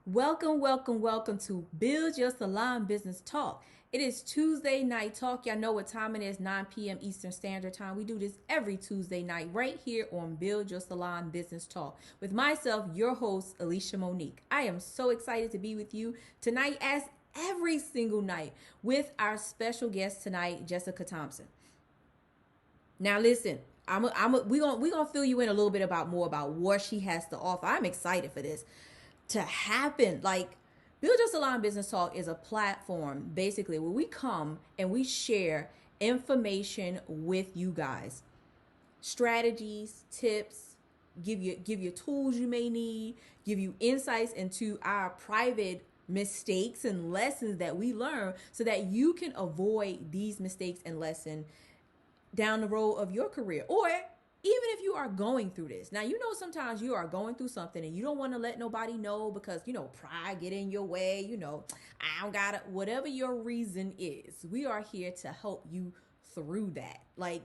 Welcome, welcome, welcome to Build Your Salon Business Talk. It is Tuesday night talk. Y'all know what time it is, 9 p.m. Eastern Standard Time. We do this every Tuesday night right here on Build Your Salon Business Talk with myself, your host, ElishaMonique. I am so excited to be with you tonight, as every single night, with our special guest tonight, Jessica Thompson. Now listen, we gonna fill you in a little bit about more about what she has to offer. I'm excited for this to happen. Like, Build Your Salon Business Talk is a platform basically where we come and we share information with you guys, strategies, tips, give you tools you may need, give you insights into our private mistakes and lessons that we learn so that you can avoid these mistakes and lessons down the road of your career, or even if you are going through this. Now, sometimes you are going through something and you don't want to let nobody know because, pride get in your way. I don't got it. Whatever your reason is, we are here to help you through that. Like,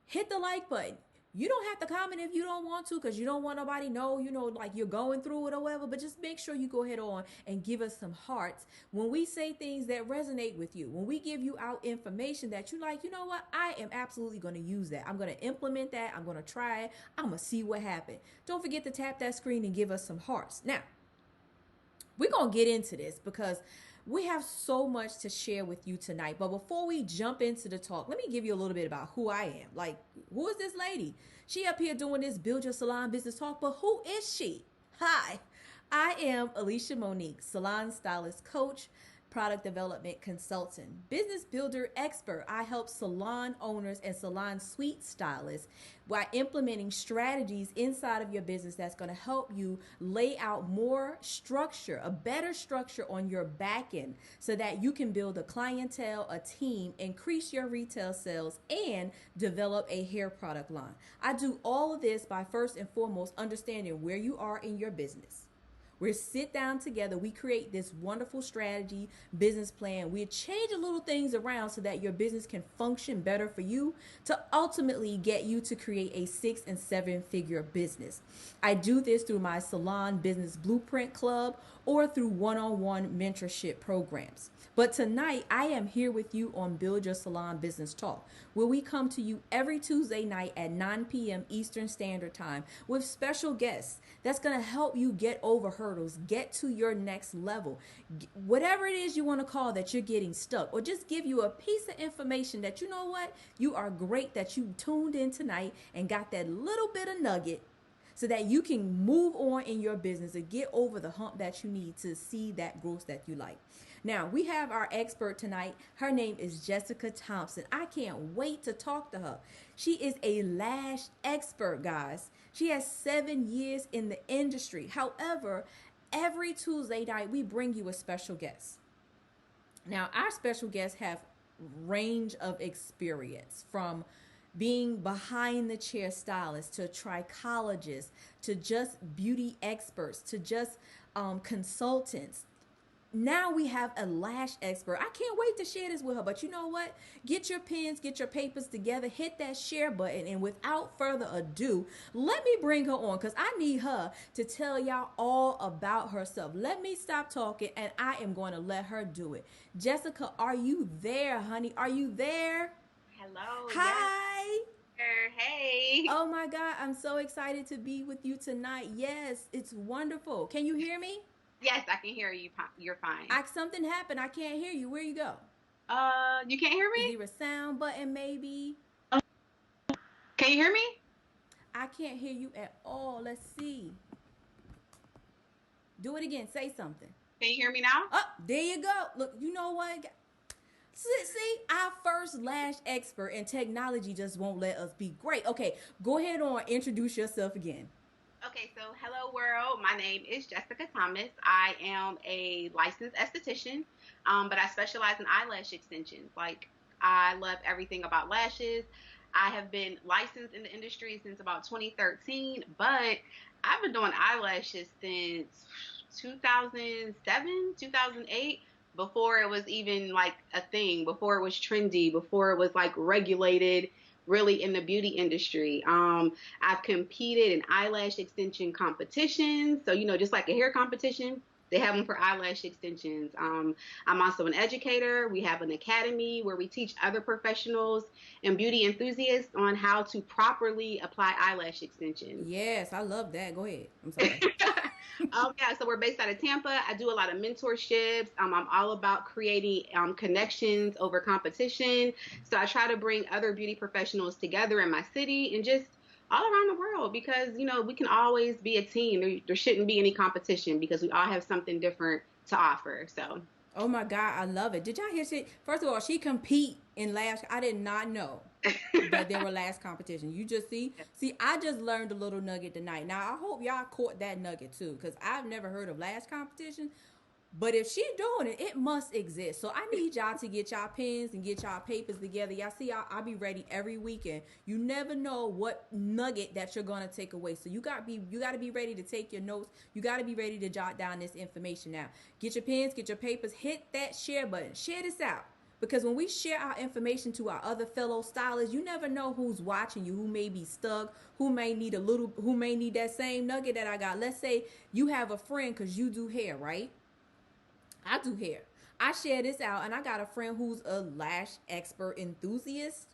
hit the like button. You don't have to comment if you don't want to because you don't want nobody know, like you're going through it or whatever. But just make sure you go ahead on and give us some hearts when we say things that resonate with you. When we give you out information that you like, you know what? I am absolutely going to use that. I'm going to implement that. I'm going to try it. I'm going to see what happens. Don't forget to tap that screen and give us some hearts. Now, we're going to get into this because we have so much to share with you tonight. But before we jump into the talk, let me give you a little bit about who I am. Like, who is this lady? She up here doing this Build Your Salon Business Talk, but who is she? Hi, I am ElishaMonique, salon stylist coach, product development consultant, business builder expert. I help salon owners and salon suite stylists by implementing strategies inside of your business that's going to help you lay out more structure, a better structure on your back end so that you can build a clientele, a team, increase your retail sales, and develop a hair product line. I do all of this by first and foremost understanding where you are in your business. We sit down together, we create this wonderful strategy, business plan. We change a little things around so that your business can function better for you to ultimately get you to create a 6 and 7 figure business. I do this through my Salon Business Blueprint Club or through one-on-one mentorship programs. But tonight, I am here with you on Build Your Salon Business Talk, where we come to you every Tuesday night at 9 p.m. Eastern Standard Time with special guests that's going to help you get over hurdles, get to your next level, whatever it is you want to call that you're getting stuck, or just give you a piece of information that, you know what, you are great that you tuned in tonight and got that little bit of nugget so that you can move on in your business and get over the hump that you need to see that growth that you like. Now, we have our expert tonight. Her name is Jessica Thompson. I can't wait to talk to her. She is a lash expert, guys. She has 7 years in the industry. However, every Tuesday night, we bring you a special guest. Now, our special guests have range of experience from being behind the chair stylists to trichologists to just beauty experts to just consultants. Now we have a lash expert. I can't wait to share this with her. But you know what? Get your pens, get your papers together, hit that share button, and without further ado, let me bring her on because I need her to tell y'all all about herself. Let me stop talking and I am going to let her do it. Jessica, are you there, honey? Are you there? Hello, yes, Hi. sir. Hey. Oh my God, I'm so excited to be with you tonight. Yes, it's wonderful. Can you hear me? Yes, I can hear you. You're fine. Something happened. I can't hear you. Where you go? You can't hear Is me? there a sound button maybe? Can you hear me? I can't hear you at all. Let's see. Do it again. Say something. Can you hear me now? Oh, there you go. Look, you know what? See, our first lash expert and technology just won't let us be great. Okay, go ahead on. Introduce yourself again. Okay, so hello world. My name is Jessica Thomas. I am a licensed esthetician, but I specialize in eyelash extensions. Like, I love everything about lashes. I have been licensed in the industry since about 2013, but I've been doing eyelashes since 2007, 2008, before it was even like a thing, before it was trendy, before it was like regulated really in the beauty industry. I've competed in eyelash extension competitions. So, just like a hair competition. They have them for eyelash extensions. I'm also an educator. We have an academy where we teach other professionals and beauty enthusiasts on how to properly apply eyelash extensions. Yes, I love that. Go ahead. I'm sorry. Yeah, so we're based out of Tampa. I do a lot of mentorships. I'm all about creating connections over competition. So I try to bring other beauty professionals together in my city and just all around the world because, we can always be a team. There shouldn't be any competition because we all have something different to offer. So Oh my God, I love it. Did y'all hear she first of all, she compete in Lash. I did not know that there were Lash competition. You just see, I just learned a little nugget tonight. Now I hope y'all caught that nugget too, because I've never heard of Lash competition. But if she doing it, it must exist. So I need y'all to get y'all pens and get y'all papers together. Y'all see, I'll be ready every weekend. You never know what nugget that you're gonna take away. So you gotta be ready to take your notes. You gotta be ready to jot down this information now. Get your pens, get your papers, hit that share button. Share this out. Because when we share our information to our other fellow stylists, you never know who's watching you, who may be stuck, who may need that same nugget that I got. Let's say you have a friend because you do hair, right? I do hair. I share this out, and I got a friend who's a lash expert enthusiast,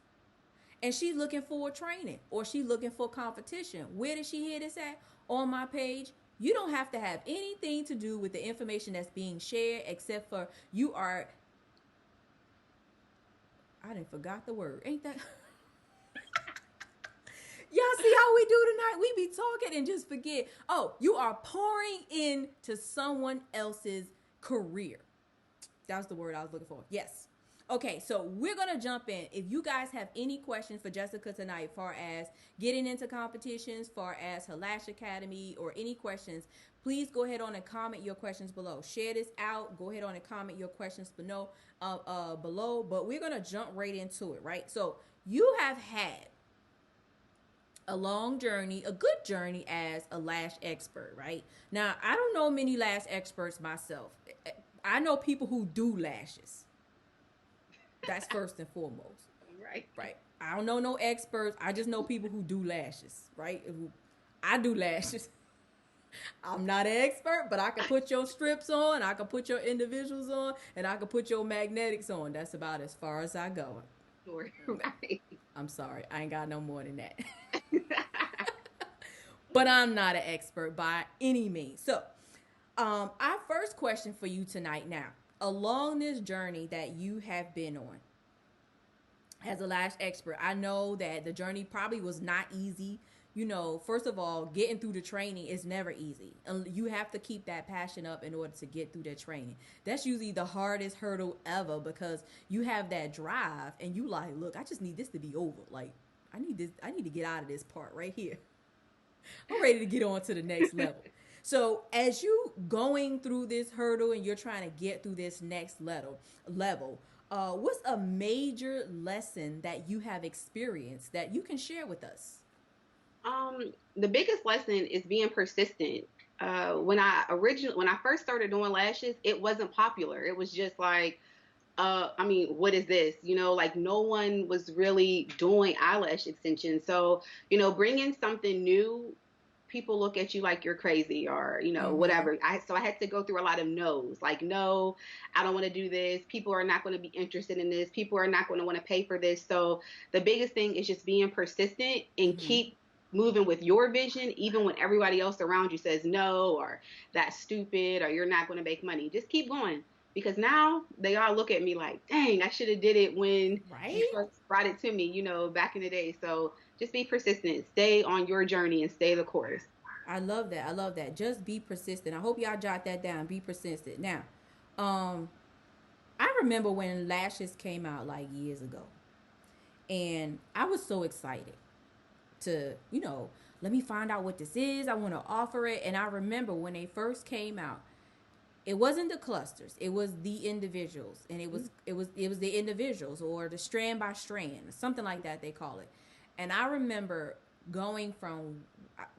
and she's looking for training or she's looking for competition. Where did she hear this at? On my page. You don't have to have anything to do with the information that's being shared except for you are. I didn't forgot the word. Ain't that? Y'all see how we do tonight? We be talking and just forget. Oh, you are pouring into someone else's career. That's the word I was looking for. Yes. Okay, so we're going to jump in. If you guys have any questions for Jessica tonight, far as getting into competitions, far as her Lash Academy, or any questions, please go ahead on and comment your questions below. Share this out. Go ahead on and comment your questions below. But we're going to jump right into it, right? So you have had a long journey, a good journey as a lash expert, right? Now, I don't know many lash experts myself. I know people who do lashes. That's first and foremost. Right. I don't know no experts. I just know people who do lashes, right? I do lashes. I'm not an expert, but I can put your strips on, I can put your individuals on, and I can put your magnetics on. That's about as far as I go. Right. I'm sorry. I ain't got no more than that. But I'm not an expert by any means. So, our first question for you tonight now, along this journey that you have been on as a lash expert, I know that the journey probably was not easy. First of all, getting through the training is never easy. You have to keep that passion up in order to get through that training. That's usually the hardest hurdle ever because you have that drive and you like, look, I just need this to be over. Like, I need to get out of this part right here. I'm ready to get on to the next level. So as you going through this hurdle and you're trying to get through this next level, what's a major lesson that you have experienced that you can share with us? The biggest lesson is being persistent. When I first started doing lashes, it wasn't popular. It was just like, what is this? Like no one was really doing eyelash extensions. So, bringing something new, people look at you like you're crazy or, whatever. So I had to go through a lot of no's, like, no, I don't want to do this. People are not going to be interested in this. People are not going to want to pay for this. So the biggest thing is just being persistent and keep moving with your vision, even when everybody else around you says no, or that's stupid, or you're not going to make money. Just keep going. Because now they all look at me like, dang, I should have did it when you first brought it to me, back in the day. So just be persistent. Stay on your journey and stay the course. I love that. Just be persistent. I hope y'all jot that down. Be persistent. Now, I remember when lashes came out like years ago. And I was so excited to, let me find out what this is. I want to offer it. And I remember when they first came out, it wasn't the clusters, it was the individuals, and it was the individuals, or the strand by strand, something like that they call it. And I remember going from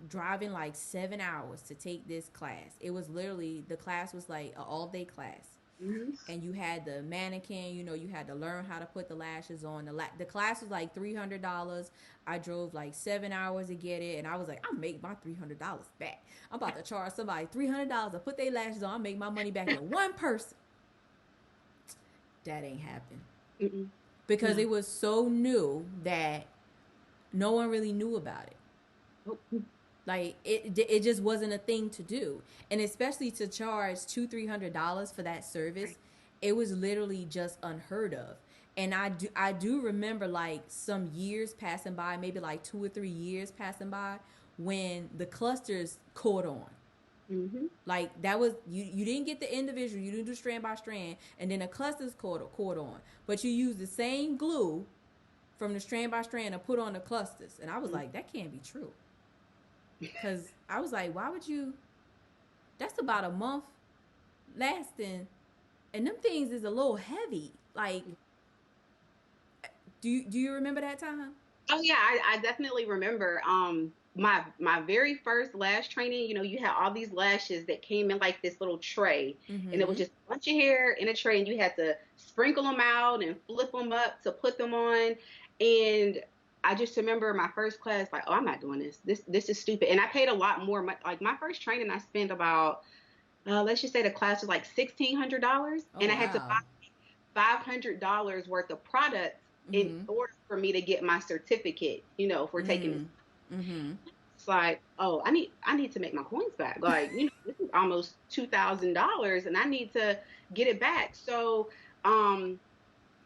driving like 7 hours to take this class. It was literally, the class was like an all-day class. Mm-hmm. and you had the mannequin. You know, you had to learn how to put the lashes on. The class was like $300. I drove like 7 hours to get it, and I was like, I'll make my $300 back. I'm about to charge somebody $300 to put their lashes on. I'll make my money back in one person. That ain't happened Mm-mm. because No. it was so new that no one really knew about it. Nope. Like it just wasn't a thing to do, and especially to charge $200-300 for that service, Right. it was literally just unheard of. And I do remember like some years passing by, maybe like 2 or 3 years passing by, when the clusters caught on. Mm-hmm. Like that was you didn't get the individual, you didn't do strand by strand, and then the clusters caught on, but you used the same glue from the strand by strand to put on the clusters, and I was like, that can't be true. Because I was like, why would you? That's about a month lasting, and them things is a little heavy. Like, do you remember that time? Oh yeah, I definitely remember. My very first lash training. You know, you had all these lashes that came in like this little tray, and it was Mm-hmm. just a bunch of hair in a tray, and you had to sprinkle them out and flip them up to put them on. And I just remember my first class, like, oh, I'm not doing this. This is stupid. And I paid a lot more. Like my first training, I spent about let's just say the class was like $1,600, Oh and I had to wow. $500 worth of products in Mm-hmm. order for me to get my certificate, for taking this. Mm-hmm. Mm-hmm. It's like, oh, I need to make my coins back. Like, this is almost $2,000 and I need to get it back. So,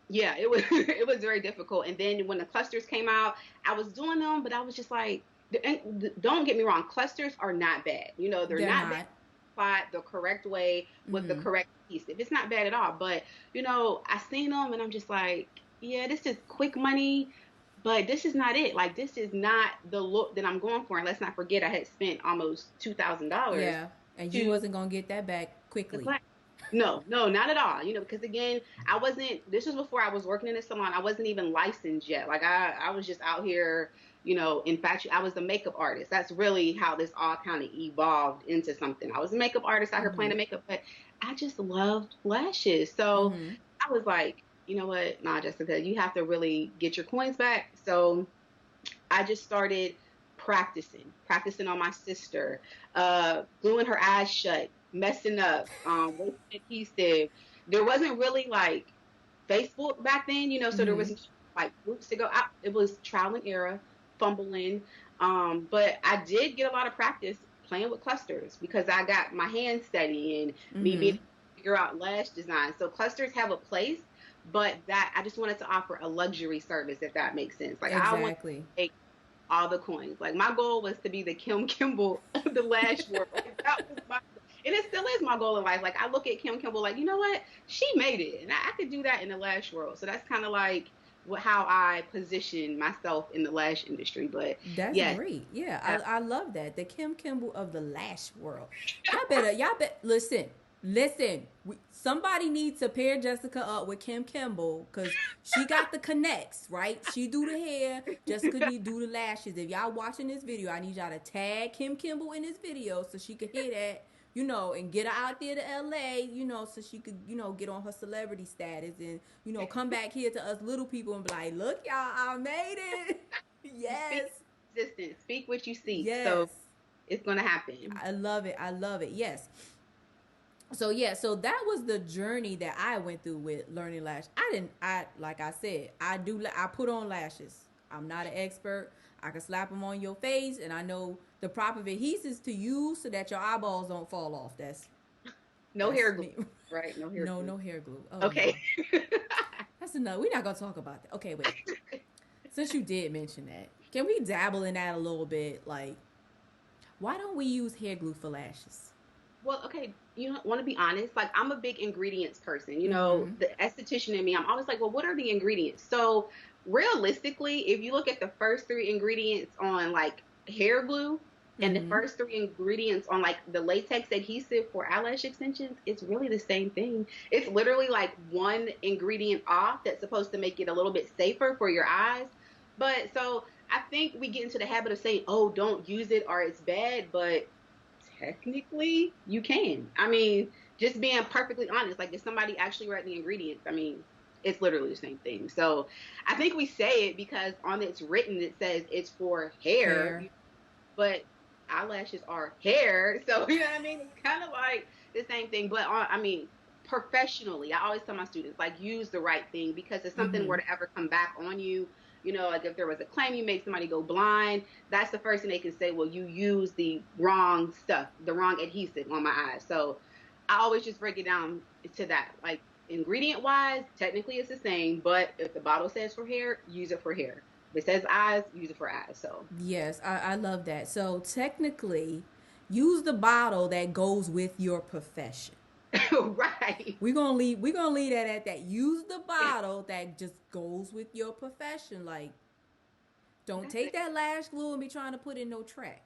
yeah, it was it was very difficult. And then when the clusters came out, I was doing them, but I was just like, and don't get me wrong, clusters are not bad. They're They're not bad not. applied the correct way with the Mm-hmm. correct piece. If it's not bad at all, but I seen them and I'm just like, yeah, this is quick money, but this is not it. Like this is not the look that I'm going for. And let's not forget, I had spent almost $2,000 Yeah, and you to wasn't gonna get that back the quickly. class. No, no, not at all. Because again, I wasn't. This was before I was working in a salon. I wasn't even licensed yet. Like I was just out here. In fact, I was a makeup artist. That's really how this all kind of evolved into something. I was a makeup artist out here playing Mm-hmm. the makeup, but I just loved lashes. So Mm-hmm. I was like, you know what? Nah, Jessica, you have to really get your coins back. So I just started practicing on my sister, gluing her eyes shut, messing up, wasting adhesive. There wasn't really like Facebook back then, so there Mm-hmm. was like groups to go out. It was trial and error, fumbling. But I did get a lot of practice playing with clusters because I got my hands steady and me being Mm-hmm. able to figure out lash design. So clusters have a place, but that I just wanted to offer a luxury service, if that makes sense. Like I want Exactly. to take all the coins. Like my goal was to be the Kim Kimble of the Lash world. Like, that was and it still is my goal in life. Like I look at Kim Kimble, like you know what, she made it, and I could do that in the lash world. So that's kind of like how I position myself in the lash industry. But That's yes, great. Yeah, uh, I love that. The Kim Kimble of the lash world. Y'all bet listen. Somebody needs to pair Jessica up with Kim Kimble because she got the connects, right? She do the hair, Jessica need do the lashes. If y'all watching this video, I need y'all to tag Kim Kimble in this video so she could hear that, and get her out there to LA, so she could, get on her celebrity status and, come back here to us little people and be like, look, y'all, I made it. speak Yes. existence, speak what you seek. So Yes. it's gonna happen. I love it. I love it. Yes. So yeah, so that was the journey that I went through with learning lash. I like I said, I put on lashes. I'm not an expert. I can slap them on your face and I know the proper adhesives to use so that your eyeballs don't fall off. No That's hair glue, me. right? No hair No, glue. no hair glue. Oh Okay. no. That's enough. We're not gonna talk about that. Okay, wait. Since you did mention that, can we dabble in that a little bit? Like, why don't we use hair glue for lashes? Well, okay, you want to be honest? Like, I'm a big ingredients person. Mm-hmm. The esthetician in me, I'm always like, well, what are the ingredients? So, realistically, if you look at the first three ingredients on like hair glue and the Mm-hmm. first three ingredients on like the latex adhesive for eyelash extensions, it's really the same thing. It's literally like one ingredient off that's supposed to make it a little bit safer for your eyes. But so I think we get into the habit of saying, oh, don't use it or it's bad, but technically you can. I mean, just being perfectly honest. Like, if somebody actually read the ingredients, I mean, it's literally the same thing. So I think we say it because on it's written, it says it's for hair, Hair. but eyelashes are hair. So, you know what I mean? It's kind of like the same thing. But I mean, professionally, I always tell my students, like, use the right thing, because if something were to ever come back on you, like if there was a claim you made somebody go blind, that's the first thing they can say. Well, you use the wrong stuff, the wrong adhesive on my eyes. So I always just break it down to that. Like, ingredient wise, technically it's the same, but if the bottle says for hair, use it for hair. If it says eyes, use it for eyes. So Yes, I love that. So technically, use the bottle that goes with your profession. right. We're gonna leave that at that. Use the bottle that just goes with your profession. Like, don't That's take it. that lash glue and be trying to put in no track.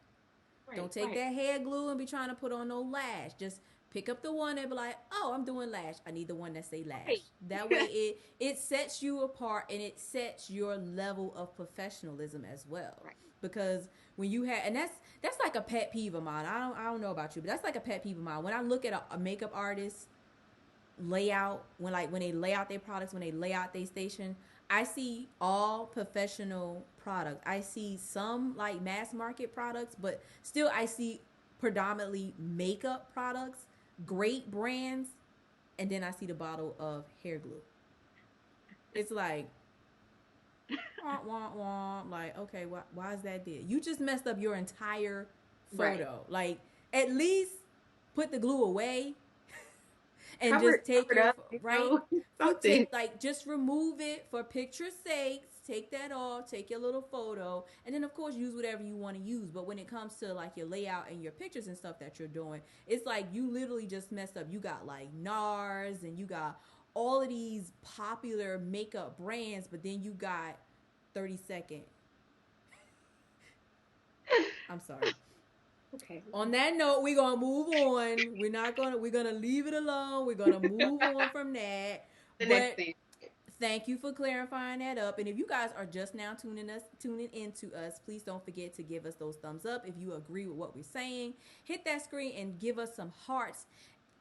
Right, Don't take right, that hair glue and be trying to put on no lash. Just pick up the one that be like, oh, I'm doing lash. I need the one that say lash. right. That way it sets you apart, and it sets your level of professionalism as well. Right. Because when you have, and that's like a pet peeve of mine. I don't know about you, but that's like a pet peeve of mine. When I look at a makeup artist layout, when they lay out their products, when they lay out their station, I see all professional products. I see some like mass market products, but still I see predominantly makeup products, great brands, and then I see the bottle of hair glue. It's like wah wah wah. Like, okay, why is that there? You just messed up your entire Right. photo. Like, at least put the glue away and Cover just it, take cover it your up, right. something. Like, just remove it for picture's sake. Take that off. Take your little photo, and then of course use whatever you want to use. But when it comes to like your layout and your pictures and stuff that you're doing, it's like you literally just messed up. You got like NARS, and you got all of these popular makeup brands, but then you got 30-second. I'm sorry. Okay. On that note, we're gonna move on. We're gonna leave it alone. We're gonna move on from that. The next But thing. thank you for clarifying that up. And if you guys are just now tuning into us, please don't forget to give us those thumbs up if you agree with what we're saying. Hit that screen and give us some hearts.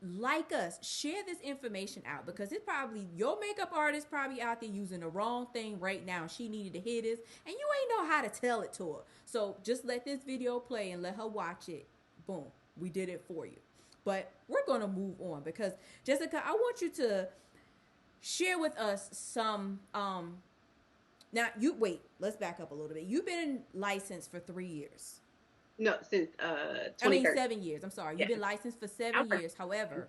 Like us, share this information out, because it's probably your makeup artist probably out there using the wrong thing right now. She needed to hear this, and you ain't know how to tell it to her. So just let this video play and let her watch it. Boom, we did it for you. But we're gonna move on, because Jessica, I want you to share with us some. Now you wait. Let's back up a little bit. You've been licensed for 3 years. No, since I mean, 2013. 7 years. I'm sorry. You've Yes. been licensed for 7 years. However,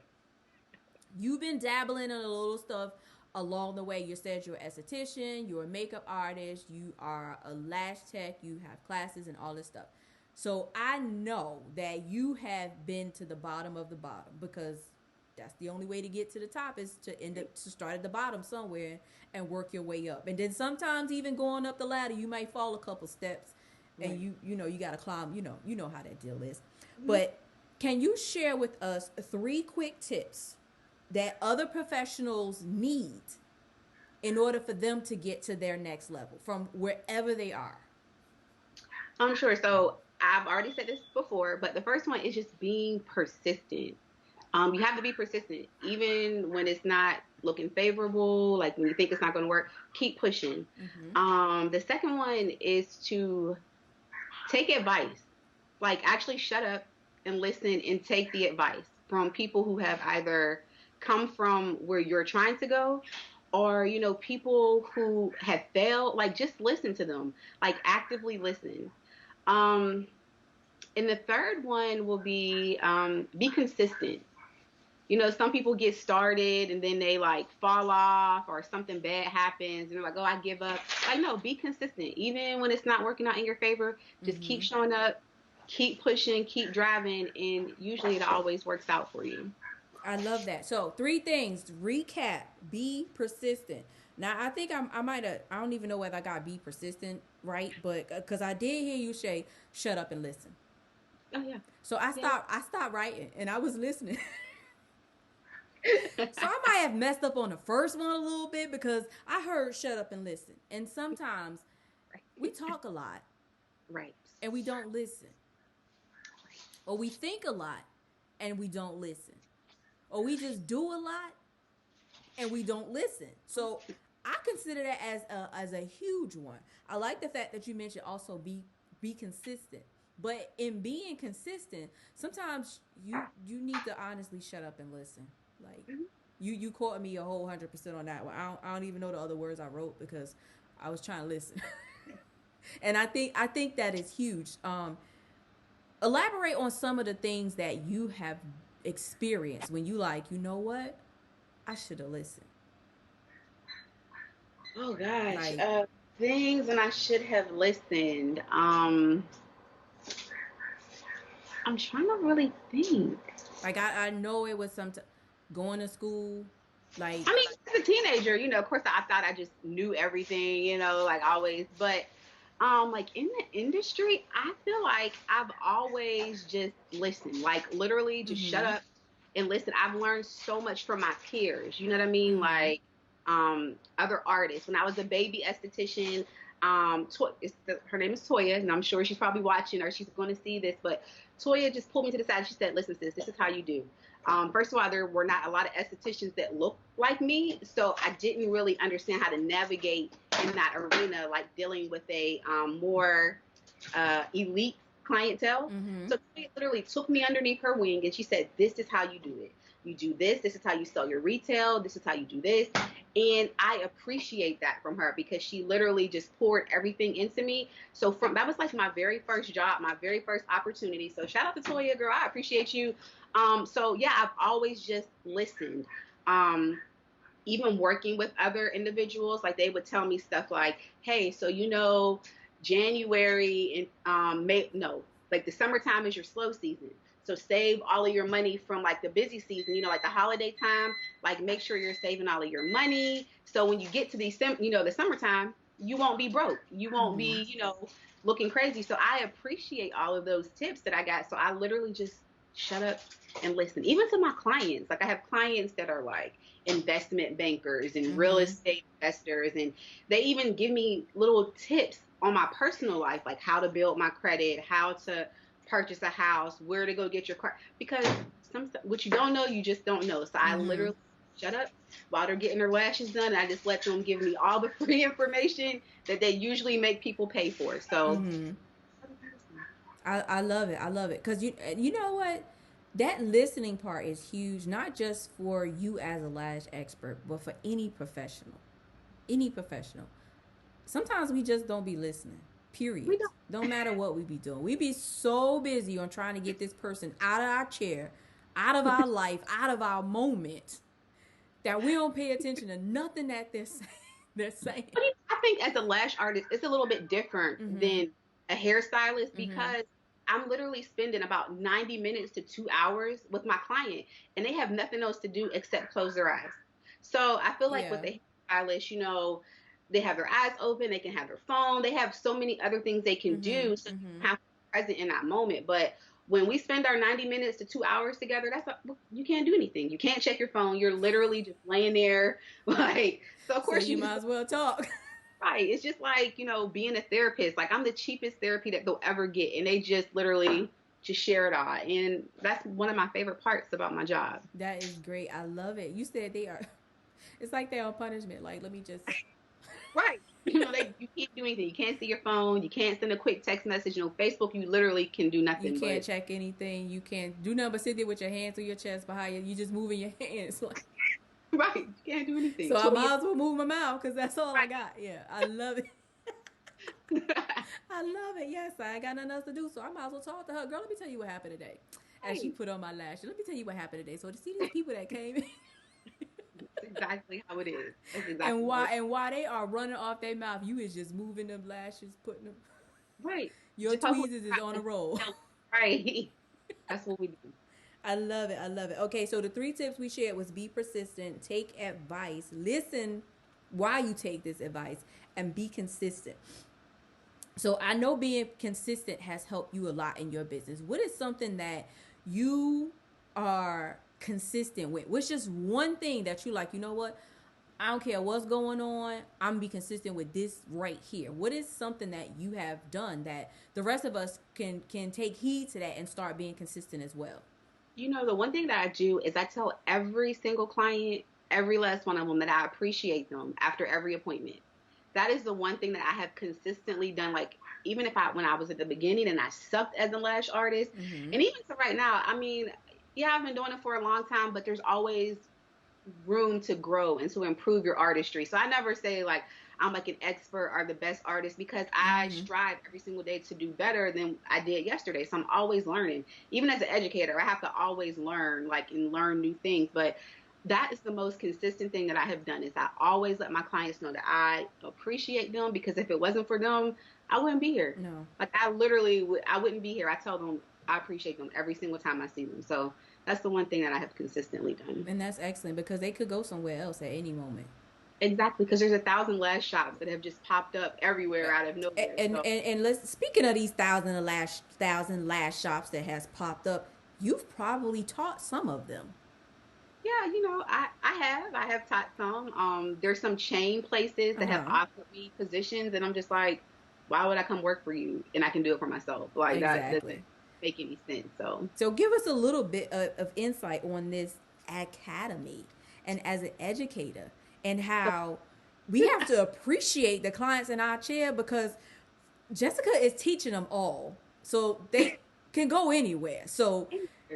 you've been dabbling in a little stuff along the way. You said you're an esthetician, you're a makeup artist, you are a lash tech, you have classes and all this stuff. So I know that you have been to the bottom of the bottom, because that's the only way to get to the top, is to end up to start at the bottom somewhere and work your way up. And then sometimes even going up the ladder, you might fall a couple steps, and Right. you got to climb. You know how that deal is. Mhm. But can you share with us 3 quick tips that other professionals need in order for them to get to their next level from wherever they are? I'm sure. So I've already said this before, but the first one is just being persistent. You have to be persistent, even when it's not looking favorable. Like when you think it's not going to work, keep pushing. The second one is to take advice. Like, actually shut up and listen and take the advice from people who have either come from where you're trying to go, or people who have failed. Like, just listen to them. Like, actively listen. um and the third one will be consistent. Some people get started and then they like fall off, or something bad happens and they're like, oh, I give up. Like, no, be consistent. Even when it's not working out in your favor, just keep showing up, keep pushing, keep driving, and usually it always works out for you. I love that. So 3 things. Recap. Be persistent. Now I think I might have. I don't even know whether I got be persistent right, but because I did hear you say shut up and listen. Oh, yeah. So I Yeah. stopped. I stopped writing and I was listening. So I might have messed up on the first one a little bit, because I heard shut up and listen. And sometimes we talk a lot Right. and we don't listen. Or we think a lot and we don't listen. or we just do a lot and we don't listen. So I consider that as a huge one. I like the fact that you mentioned also be consistent. But in being consistent, sometimes you need to honestly shut up and listen. Like you caught me a whole 100% on that one. I don't even know the other words I wrote because I was trying to listen. And I think that is huge. Elaborate on some of the things that you have experienced when you like, you know what? I should have listened. Oh gosh, Like things and I should have listened. I'm trying to really think. I know it was some going to school, like I mean, as a teenager, of course, I thought I just knew everything, like always. But, like in the industry, I feel like I've always just listened, like literally just shut mm-hmm, up and listen. I've learned so much from my peers. You know what I mean? mm-hmm, Like, other artists. When I was a baby esthetician, her name is Toya, and I'm sure she's probably watching or she's going to see this. But Toya just pulled me to the side. She said, "Listen, sis, this is how you do." First of all, there were not a lot of estheticians that looked like me, so I didn't really understand how to navigate in that arena, like dealing with a more elite clientele. mm-hmm, So she literally took me underneath her wing and she said, "This is how you do it. You do this. This is how you sell your retail. This is how you do this." And I appreciate that from her because she literally just poured everything into me. So from that was like my very first job, my very first opportunity. So shout out to Toya, girl. I appreciate you. So yeah, I've always just listened. Um, Even working with other individuals, like they would tell me stuff like, "Hey, so January and May, no, like the summertime is your slow season. So save all of your money from like the busy season, like the holiday time. Like make sure you're saving all of your money. So when you get to the summertime, you won't be broke. You won't mm-hmm. be, looking crazy." So I appreciate all of those tips that I got. So I literally just shut up and listen. Even to my clients, like I have clients that are like investment bankers and real Mm-hmm. estate investors, and they even give me little tips on my personal life, like how to build my credit, how to purchase a house, where to go get your car, because what you don't know, you just don't know. So I Mm-hmm. literally shut up while they're getting their lashes done, and I just let them give me all the free information that they usually make people pay for. So Mm-hmm. I love it. I love it because you know what, that listening part is huge. Not just for you as a lash expert, but for any professional. Any professional. Sometimes we just don't be listening. Period. we don't. Don't matter what we be doing. We be so busy on trying to get this person out of our chair, out of our life, out of our moment, that we don't pay attention to nothing that they're saying. They're saying. I think as a lash artist, it's a little bit different Mm-hmm. than a hairstylist Mm-hmm. because I'm literally spending about 90 minutes to 2 hours with my client, and they have nothing else to do except close their eyes. So I feel like Yeah. with a hairstylist, they have their eyes open, they can have their phone, they have so many other things they can Mm-hmm. do, so you Mm-hmm. have to be present in that moment. But when we spend our 90 minutes to 2 hours together, you can't do anything. You can't check your phone. You're literally just laying there, like, so of So course you you just might as well talk. right. It's just like, being a therapist. Like I'm the cheapest therapy that they'll ever get. And they just literally just share it all. And that's one of my favorite parts about my job. That is great. I love it. You said they are. It's like they're on punishment. Like, let me just. Right. You can't do anything. You can't see your phone. You can't send a quick text message. Facebook, you literally can do You nothing can't but check anything. You can't do nothing but sit there with your hands on your chest behind you. You just moving your hands. Like, right. You can't do anything. so I Twiddle your might as well move my mouth because that's all I right. got. Yeah, I love it. I love it. Yes, I ain't got nothing else to do, so I might as well talk to her. Girl, let me tell you what happened today. As she Right. put on my lashes, let me tell you what happened today. So to see these people that came in That's exactly how it is. That's and exactly how it why they are running off their mouth, you is just moving them lashes, putting them. is. Right. Your Just hopefully tweezers is on a roll. right. That's what we do. I love it. I love it. Okay, so the three tips we shared was be persistent, take advice, listen while you take this advice, and be consistent. So I know being consistent has helped you a lot in your business. What is something that you are consistent with? What's just one thing that you like, you know what? I don't care what's going on. I'm gonna be consistent with this right here. What is something that you have done that the rest of us can take heed to that and start being consistent as well? The one thing that I do is I tell every single client, every last one of them, that I appreciate them after every appointment. That is the one thing that I have consistently done. Like, even when I was at the beginning and I sucked as a lash artist, Mm-hmm. and even to right now, I mean, yeah, I've been doing it for a long time, but there's always room to grow and to improve your artistry. So I never say like I'm like an expert or the best artist, because I Mm-hmm. strive every single day to do better than I did yesterday. So I'm always learning. Even as an educator, I have to always learn, like, and learn new things. But that is the most consistent thing that I have done, is I always let my clients know that I appreciate them, because if it wasn't for them, I wouldn't be here. No. Like, I literally I wouldn't be here. I tell them I appreciate them every single time I see them. So that's the one thing that I have consistently done. And that's excellent because they could go somewhere else at any moment. Exactly, because there's 1,000 lash shops that have just popped up everywhere out of nowhere. And So and, and let's speaking of these thousand lash shops that has popped up, you've probably taught some of them. yeah, I have taught some. There's some chain places that have Uh-huh. offered me positions, and I'm just like, why would I come work for you and I can do it for myself? Like, that doesn't Exactly. make any sense. So So give us a little bit of insight on this academy and as an educator and how we have to appreciate the clients in our chair because Jessica is teaching them all. So they can go anywhere. So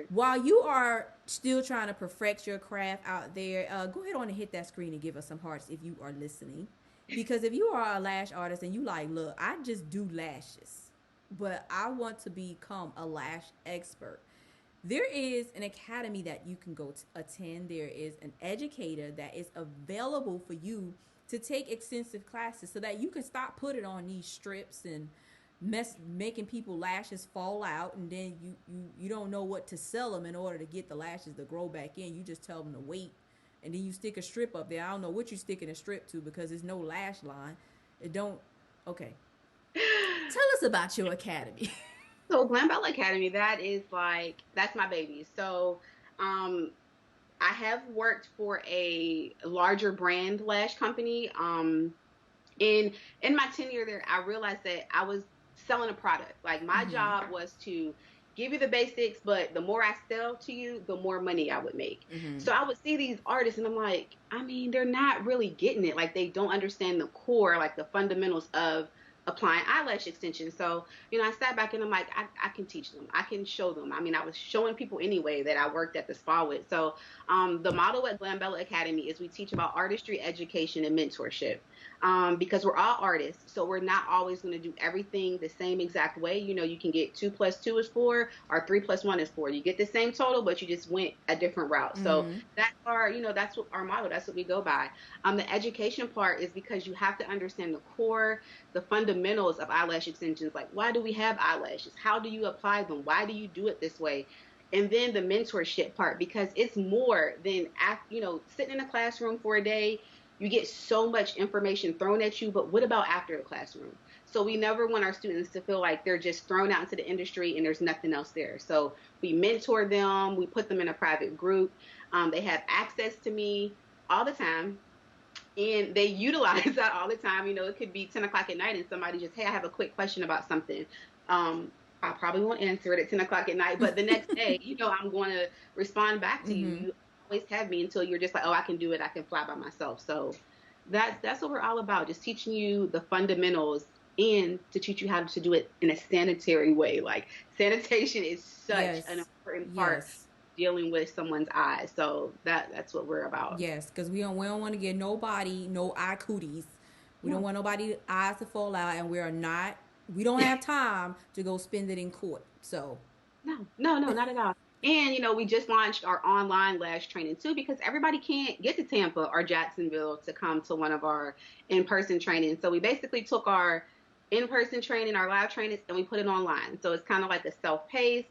while you are still trying to perfect your craft out there, go ahead on and hit that screen and give us some hearts if you are listening. Because if you are a lash artist and you like, look, I just do lashes, but I want to become a lash expert. There is an academy that you can go to attend. There is an educator that is available for you to take extensive classes so that you can stop putting on these strips and making people lashes fall out, and then you don't know what to sell them in order to get the lashes to grow back in. You just tell them to wait, and then you stick a strip up there. I don't know what you're sticking a strip to because there's no lash line. It don't. Okay, tell us about your academy. so Glam Bell Academy, that's my baby. So um I have worked for a larger brand lash company. In my tenure there, I realized that I was selling a product. Like, my Mm-hmm. job was to give you the basics, but the more I sell to you, the more money I would make. Mm-hmm. So I would see these artists and I'm like, I mean, they're not really getting it. Like, they don't understand the core, like the fundamentals of applying eyelash extensions. So, I sat back and I'm like, I can teach them. I can show them. I mean, I was showing people anyway that I worked at the spa with. So the model at Glambella Academy is we teach about artistry, education, and mentorship. Because we're all artists, so we're not always going to do everything the same exact way. You can get 2 + 2 is 4, or 3 + 1 is 4. You get the same total, but you just went a different route. So Mm-hmm. that's what our model. That's what we go by. The education part is because you have to understand the core, the fundamentals of eyelash extensions. Like, why do we have eyelashes? How do you apply them? Why do you do it this way? And then the mentorship part, because it's more than sitting in a classroom for a day. You get so much information thrown at you, but what about after the classroom? So we never want our students to feel like they're just thrown out into the industry and there's nothing else there. So we mentor them, we put them in a private group. They have access to me all the time, and they utilize that all the time. It could be 10 o'clock at night and somebody just, hey, I have a quick question about something. I probably won't answer it at 10 o'clock at night, but the next day, I'm going to respond back to you. Mm-hmm. You always have me until you're just like, oh, I can do it. I can fly by myself. So that's what we're all about. Just teaching you the fundamentals and to teach you how to do it in a sanitary way. Like, sanitation is such an Yes. important part Yes. dealing with someone's eyes. So that's what we're about. Yes, because we don't want to get nobody no eye cooties. We don't No, want nobody eyes to fall out, and we don't have time to go spend it in court. So no, not at all. And we just launched our online lash training too, because everybody can't get to Tampa or Jacksonville to come to one of our in-person trainings. So we basically took our in-person training, our live trainings, and we put it online. So it's kind of like a self-paced.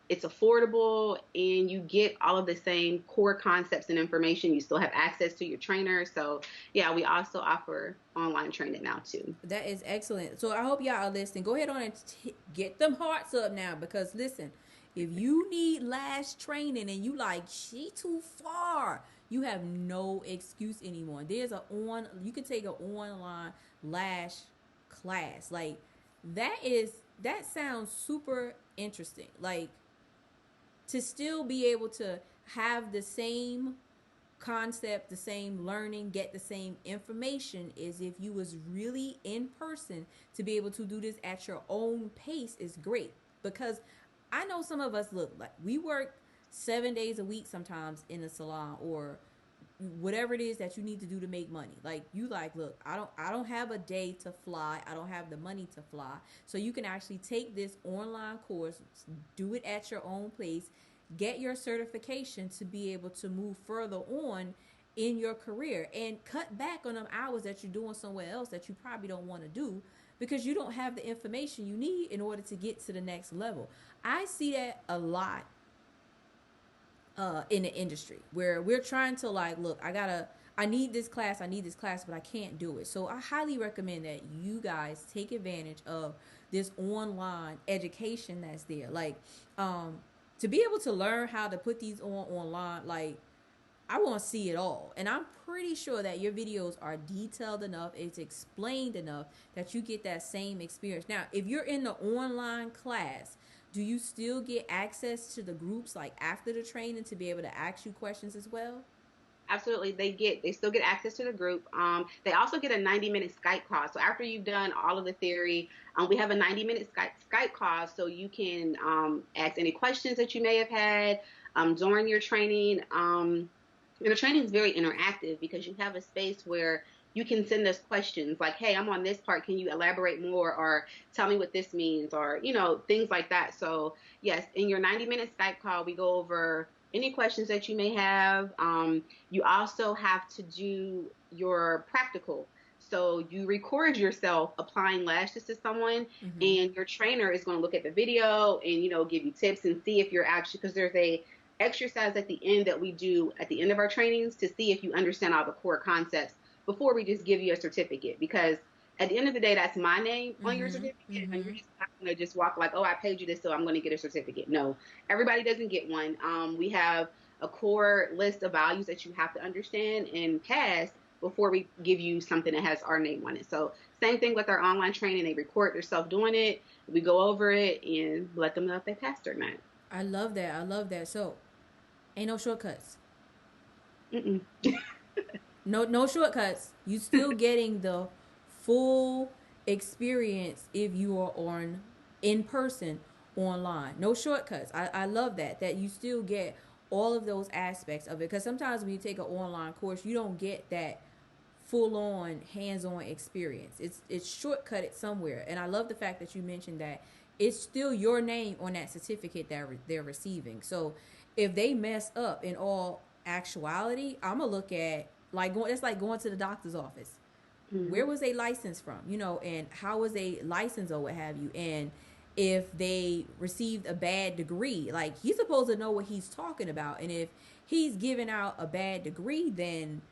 It's affordable, and you get all of the same core concepts and information. You still have access to your trainer. So yeah, we also offer online training now too. that is excellent. So I hope y'all are listening. Go ahead on and get them hearts up now, because listen, if you need lash training and you like she too far, you have no excuse anymore. You can take an online lash class. Like, that sounds super interesting. Like, to still be able to have the same concept, the same learning, get the same information is if you was really in person. To be able to do this at your own pace is great, because I know some of us look like we work 7 days a week sometimes in a salon, or whatever it is that you need to do to make money. Like, you like, look, I don't have a day to fly, I don't have the money to fly. So you can actually take this online course, do it at your own place, get your certification to be able to move further on in your career, and cut back on them hours that you're doing somewhere else that you probably don't want to do, because you don't have the information you need in order to get to the next level. I see that a lot in the industry, where we're trying to, like, look, I need this class, but I can't do it. So I highly recommend that you guys take advantage of this online education that's there. Like, to be able to learn how to put these on online, like, I want to see it all. And I'm pretty sure that your videos are detailed enough, it's explained enough that you get that same experience. Now, if you're in the online class, do you still get access to the groups, like, after the training, to be able to ask you questions as well? Absolutely. They still get access to the group. They also get a 90-minute Skype call. So after you've done all of the theory, we have a 90-minute Skype call, so you can ask any questions that you may have had during your training. And the training is very interactive, because you have a space where you can send us questions like, hey, I'm on this part, can you elaborate more, or tell me what this means, or, things like that. So yes, in your 90-minute Skype call, we go over any questions that you may have. You also have to do your practical. So you record yourself applying lashes to someone, and your trainer is going to look at the video and, give you tips and see if you're actually, because there's a exercise at the end that we do at the end of our trainings to see if you understand all the core concepts before we just give you a certificate. Because at the end of the day, that's my name on your certificate, and you're just not going to just walk like, oh, I paid you this, so I'm going to get a certificate. No, everybody doesn't get one. We have a core list of values that you have to understand and pass before we give you something that has our name on it. So same thing with our online training. They record themselves doing it. We go over it and let them know if they passed or not. I love that. So ain't no shortcuts. No shortcuts. You still getting the full experience if you are on in person, online. No shortcuts. I love that you still get all of those aspects of it, because sometimes when you take an online course, you don't get that full on hands-on experience. It's shortcutted somewhere. And I love the fact that you mentioned that it's still your name on that certificate that they're receiving. So if they mess up, in all actuality, I'm gonna look at, like, it's like going to the doctor's office. Where was they licensed from? And how was they licensed, or what have you? And if they received a bad degree, like, he's supposed to know what he's talking about. And if he's giving out a bad degree, then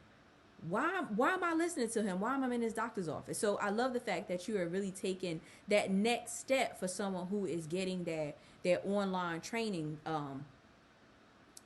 why am I listening to him? Why am I in his doctor's office? So I love the fact that you are really taking that next step for someone who is getting their online training,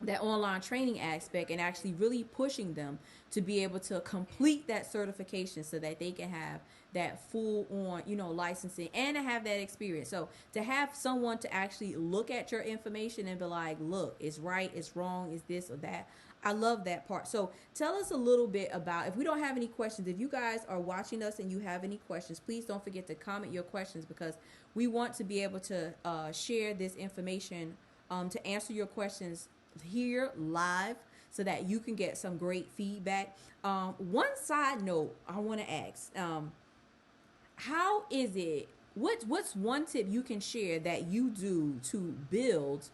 that online training aspect, and actually really pushing them to be able to complete that certification so that they can have that full on, licensing, and to have that experience. So to have someone to actually look at your information and be like, look, it's right, it's wrong, it's this or that. I love that part. So tell us a little bit about, if we don't have any questions, if you guys are watching us and you have any questions, please don't forget to comment your questions, because we want to be able to share this information to answer your questions here live, so that you can get some great feedback. One side note I want to ask, how is it, what's one tip you can share that you do to build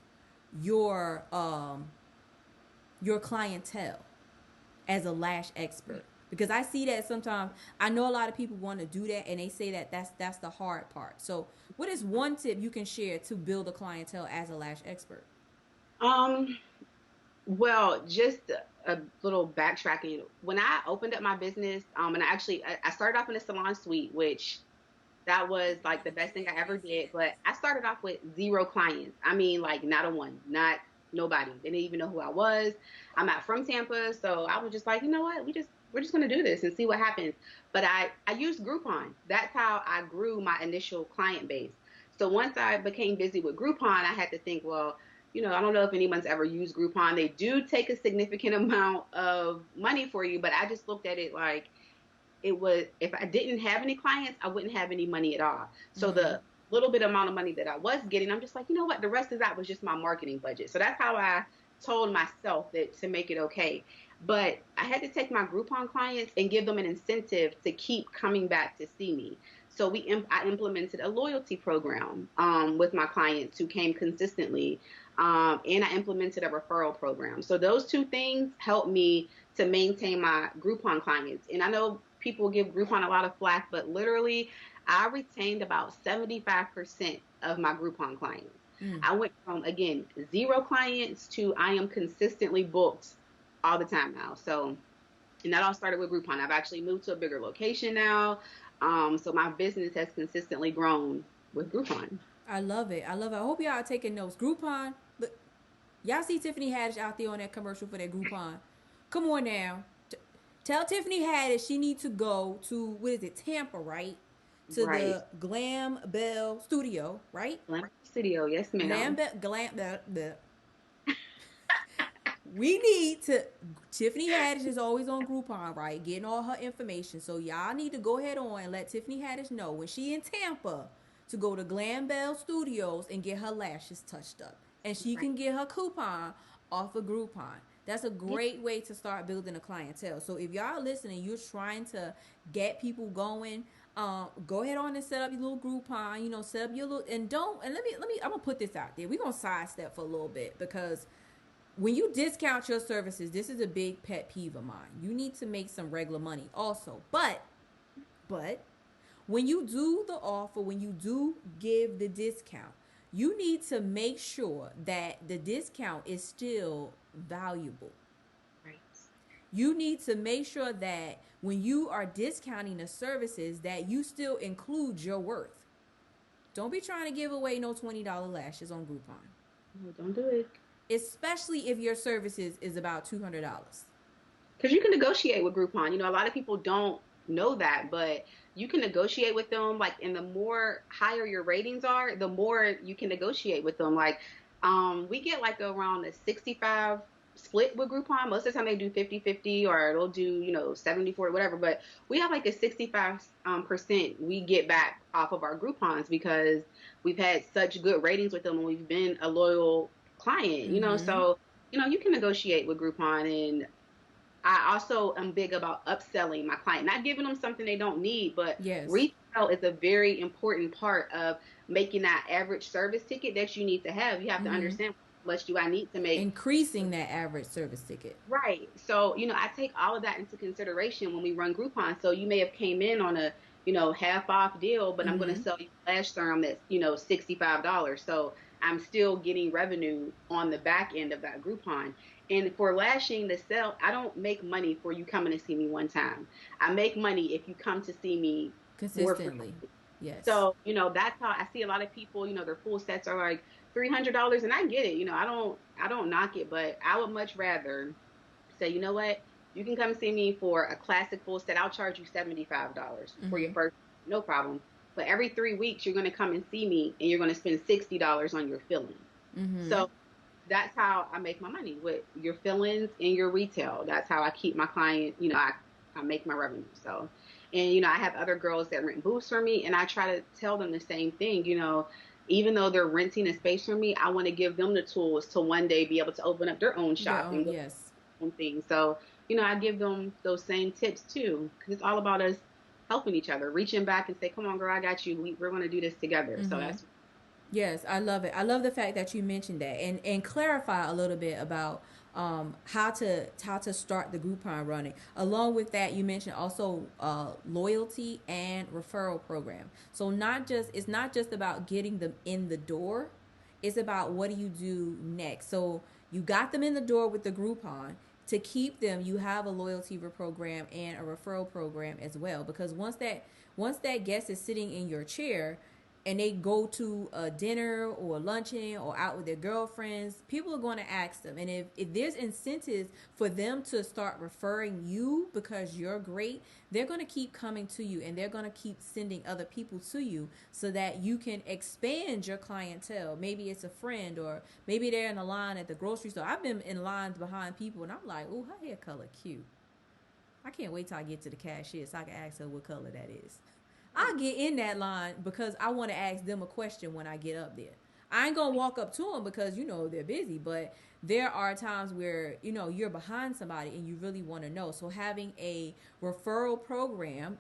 your clientele as a lash expert? Because I see that sometimes, I know a lot of people want to do that, and they say that that's the hard part. So what is one tip you can share to build a clientele as a lash expert? Well, just a little backtracking. When I opened up my business, and I started off in a salon suite, which that was like the best thing I ever did. But I started off with 0 clients. I mean, like, not a one, not nobody. They didn't even know who I was. I'm not from Tampa, so I was just like, you know what? We're just going to do this and see what happens. But I used Groupon. That's how I grew my initial client base. So once I became busy with Groupon, I had to think, well, I don't know if anyone's ever used Groupon. They do take a significant amount of money for you, but I just looked at it like it was, if I didn't have any clients, I wouldn't have any money at all. So the little bit amount of money that I was getting, I'm just like, you know what? The rest of that was just my marketing budget. So that's how I told myself that to make it okay. But I had to take my Groupon clients and give them an incentive to keep coming back to see me. So I implemented a loyalty program with my clients who came consistently, and I implemented a referral program. So those two things helped me to maintain my Groupon clients. And I know people give Groupon a lot of flack, but literally I retained about 75% of my Groupon clients. I went from, again, 0 clients to I am consistently booked all the time now. So, and that all started with Groupon. I've actually moved to a bigger location now. So my business has consistently grown with Groupon. I love it. I love it. I hope y'all are taking notes. Groupon, look, y'all see Tiffany Haddish out there on that commercial for that Groupon. Come on now. Tell Tiffany Haddish she needs to go to, what is it, Tampa, right? To the Glam Bell Studio, right? Glam Studio, yes, ma'am. We need to, Tiffany Haddish is always on Groupon, right? Getting all her information. So y'all need to go ahead on and let Tiffany Haddish know when she in Tampa to go to Glam Bell Studios and get her lashes touched up. And she can get her coupon off of Groupon. That's a great way to start building a clientele. So if y'all listening, you're trying to get people going, go ahead on and set up your little Groupon, set up your little, and let me, I'm going to put this out there. We're going to sidestep for a little bit because when you discount your services, this is a big pet peeve of mine. You need to make some regular money also. But when you do the offer, when you do give the discount, you need to make sure that the discount is still valuable. Right. You need to make sure that when you are discounting the services that you still include your worth. Don't be trying to give away no $20 lashes on Groupon. No, don't do it. Especially if your services is about $200. Because you can negotiate with Groupon. A lot of people don't know that, but you can negotiate with them. Like, and the more higher your ratings are, the more you can negotiate with them. Like, we get like around a 65 split with Groupon. Most of the time they do 50-50 or they'll do, 70-40, whatever. But we have like a 65% we get back off of our Groupons because we've had such good ratings with them and we've been a loyal client, so, you can negotiate with Groupon. And I also am big about upselling my client, not giving them something they don't need, but retail is a very important part of making that average service ticket that you need to have. You have to understand how much do I need to make. Increasing that average service ticket. Right. So, I take all of that into consideration when we run Groupon. So you may have came in on a, half off deal, but I'm going to sell you a lash serum that's, $65. So I'm still getting revenue on the back end of that Groupon. And for lashing the sell, I don't make money for you coming to see me one time. I make money if you come to see me consistently. Yes. So, that's how I see a lot of people, their full sets are like $300, and I get it. I don't knock it, but I would much rather say, you know what? You can come see me for a classic full set. I'll charge you $75 for your first, no problem. But every 3 weeks, you're going to come and see me, and you're going to spend $60 on your fill-in. So that's how I make my money, with your fill-ins and your retail. That's how I keep my client, I make my revenue. So, and, I have other girls that rent booths for me, and I try to tell them the same thing. Even though they're renting a space from me, I want to give them the tools to one day be able to open up their own shop and things. So, I give them those same tips too, because it's all about us helping each other, reaching back and say, come on, girl, I got you. We're going to do this together. So that's. Yes, I love it. I love the fact that you mentioned that and clarify a little bit about how to start the Groupon running. Along with that, you mentioned also loyalty and referral program. So it's not just about getting them in the door. It's about what do you do next. So you got them in the door with the Groupon. To keep them, you have a loyalty program and a referral program as well. Because once that guest is sitting in your chair, and they go to a dinner or a luncheon or out with their girlfriends, people are going to ask them. And if there's incentives for them to start referring you because you're great, they're going to keep coming to you, and they're going to keep sending other people to you so that you can expand your clientele. Maybe it's a friend, or maybe they're in a line at the grocery store. I've been in lines behind people and I'm like, oh, her hair color cute. I can't wait till I get to the cashier so I can ask her what color that is. I get in that line because I want to ask them a question when I get up there. I ain't gonna walk up to them because they're busy, but there are times where you're behind somebody and you really want to know. So having a referral program,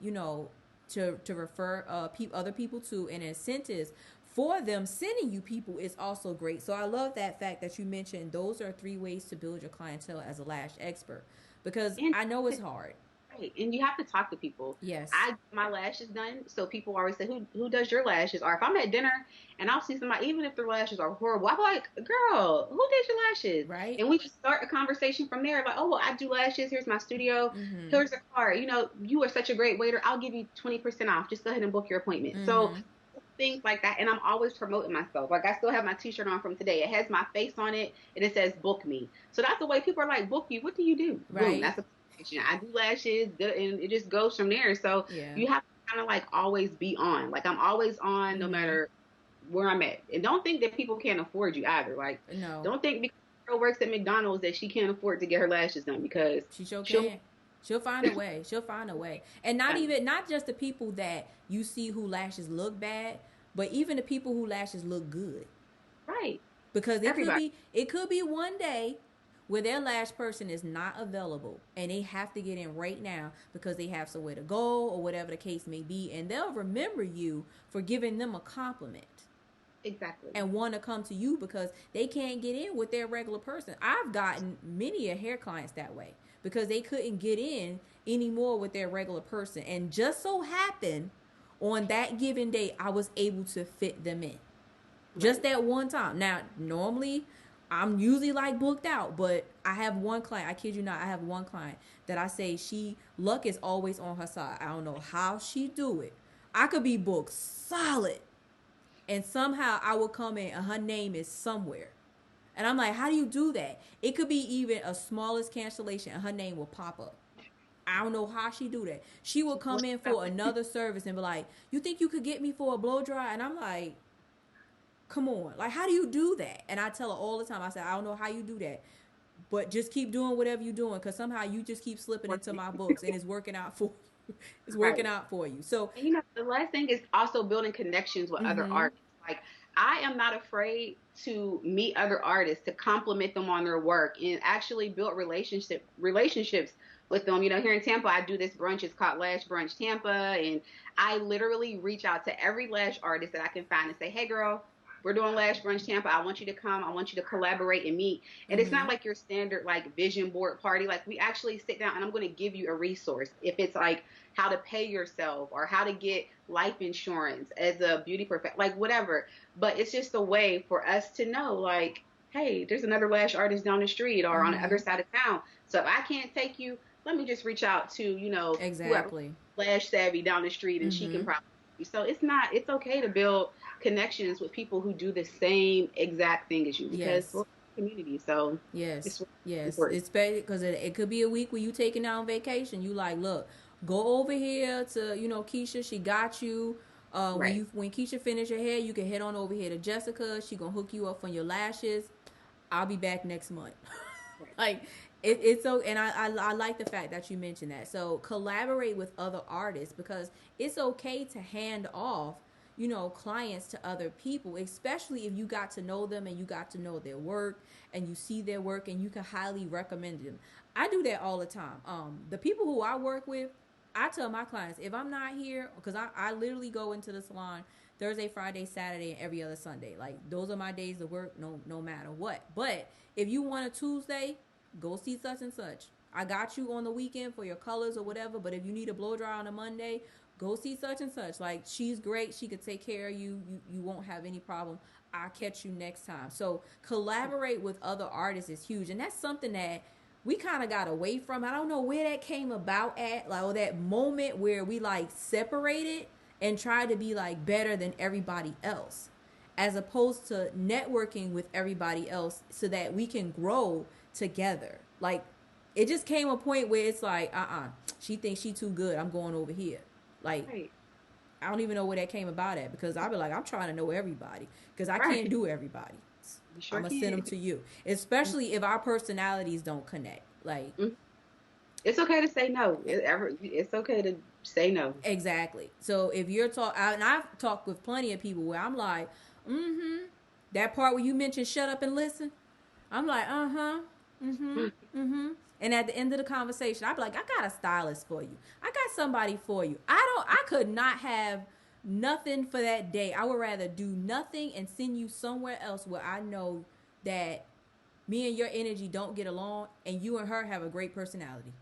to refer other people to, and incentives for them sending you people is also great. So I love that fact that you mentioned those are 3 ways to build your clientele as a lash expert, because And I know it's hard. right. And you have to talk to people. Yes. I get my lashes done, so people always say, who does your lashes? Or if I'm at dinner and I'll see somebody, even if their lashes are horrible, I'm like, girl, who did your lashes? Right. And we just start a conversation from there. Like, oh, well, I do lashes. Here's my studio. Mm-hmm. Here's a card. You are such a great waiter. I'll give you 20% off. Just go ahead and book your appointment. Mm-hmm. So things like that. And I'm always promoting myself. Like, I still have my t-shirt on from today. It has my face on it, and it says book me. So that's the way people are like, book you. What do you do? Right. Boom, that's a I do lashes, and it just goes from there. So you have to kind of like always be on. Like, I'm always on, no matter where I'm at. And don't think that people can't afford you either. Like, no, don't think because a girl works at McDonald's that she can't afford to get her lashes done, because she sure can. She'll find a way. She'll find a way. And not just the people that you see who lashes look bad, but even the people who lashes look good. Right. Because it could be one day where their lash person is not available and they have to get in right now because they have somewhere to go or whatever the case may be, and they'll remember you for giving them a compliment. Exactly. And want to come to you because they can't get in with their regular person. I've gotten many hair clients that way because they couldn't get in anymore with their regular person, and just so happened on that given day I was able to fit them in. Right. Just that one time. Now, normally I'm usually like booked out, but I have one client, I kid you not, I have one client that I say luck is always on her side. I don't know how she do it. I could be booked solid, and somehow I will come in and her name is somewhere. And I'm like, how do you do that? It could be even a smallest cancellation and her name will pop up. I don't know how she do that. She will come in for another service and be like, you think you could get me for a blow dry? And I'm like, come on, like, how do you do that? And I tell her all the time, I say, I don't know how you do that, but just keep doing whatever you're doing, because somehow you just keep slipping into my books and it's working out for you. It's working out for you. So, and the last thing is also building connections with other artists. Like, I am not afraid to meet other artists, to compliment them on their work, and actually build relationships with them. Here in Tampa, I do this brunch. It's called Lash Brunch Tampa, and I literally reach out to every lash artist that I can find and say, hey, girl, we're doing Lash Brunch Tampa. I want you to come. I want you to collaborate and meet. And it's not like your standard like vision board party. Like, we actually sit down and I'm going to give you a resource. If it's like how to pay yourself or how to get life insurance as a beauty professional, like whatever. But it's just a way for us to know, like, hey, there's another lash artist down the street or on the other side of town. So if I can't take you, let me just reach out to, exactly, Lash Savvy down the street, and she can probably. So it's okay to build connections with people who do the same exact thing as you, because we're a community. So yes, it's because it could be a week where you taking out on vacation. You like, look, go over here to Keisha. She got you. When Keisha finish her hair, you can head on over here to Jessica. She gonna hook you up on your lashes. I'll be back next month. Like, it's so, and I like the fact that you mentioned that. So collaborate with other artists, because it's okay to hand off clients to other people, especially if you got to know them and you got to know their work and you see their work and you can highly recommend them. I do that all the time. The people who I work with, I tell my clients, if I'm not here, because I literally go into the salon Thursday, Friday, Saturday, and every other Sunday. Like, those are my days of work, no matter what. But if you want a Tuesday, go see such and such. I got you on the weekend for your colors or whatever, but if you need a blow dry on a Monday, go see such and such. Like, she's great. She could take care of you. You won't have any problem. I'll catch you next time. So collaborate with other artists is huge. And that's something that we kind of got away from. I don't know where that came about at, like, or that moment where we like separated and try to be like better than everybody else, as opposed to networking with everybody else so that we can grow together. Like, it just came a point where it's like, she thinks she too good, I'm going over here. Like, Right. I don't even know where that came about at, because I'll be like, I'm trying to know everybody, because I can't Right. do everybody. You I'm sure gonna send can. them to you, especially if our personalities don't connect. Like, Mhm. It's okay to say no. It's okay to say no. exactly. So if you're and I've talked with plenty of people where I'm like, mm-hmm, that part where you mentioned shut up and listen, I'm like, uh-huh, mm-hmm, mm-hmm. And at the end of the conversation, I'd be like, I got a stylist for you. I got somebody for you. I could not have nothing for that day. I would rather do nothing and send you somewhere else where I know that me and your energy don't get along, and you and her have a great personality.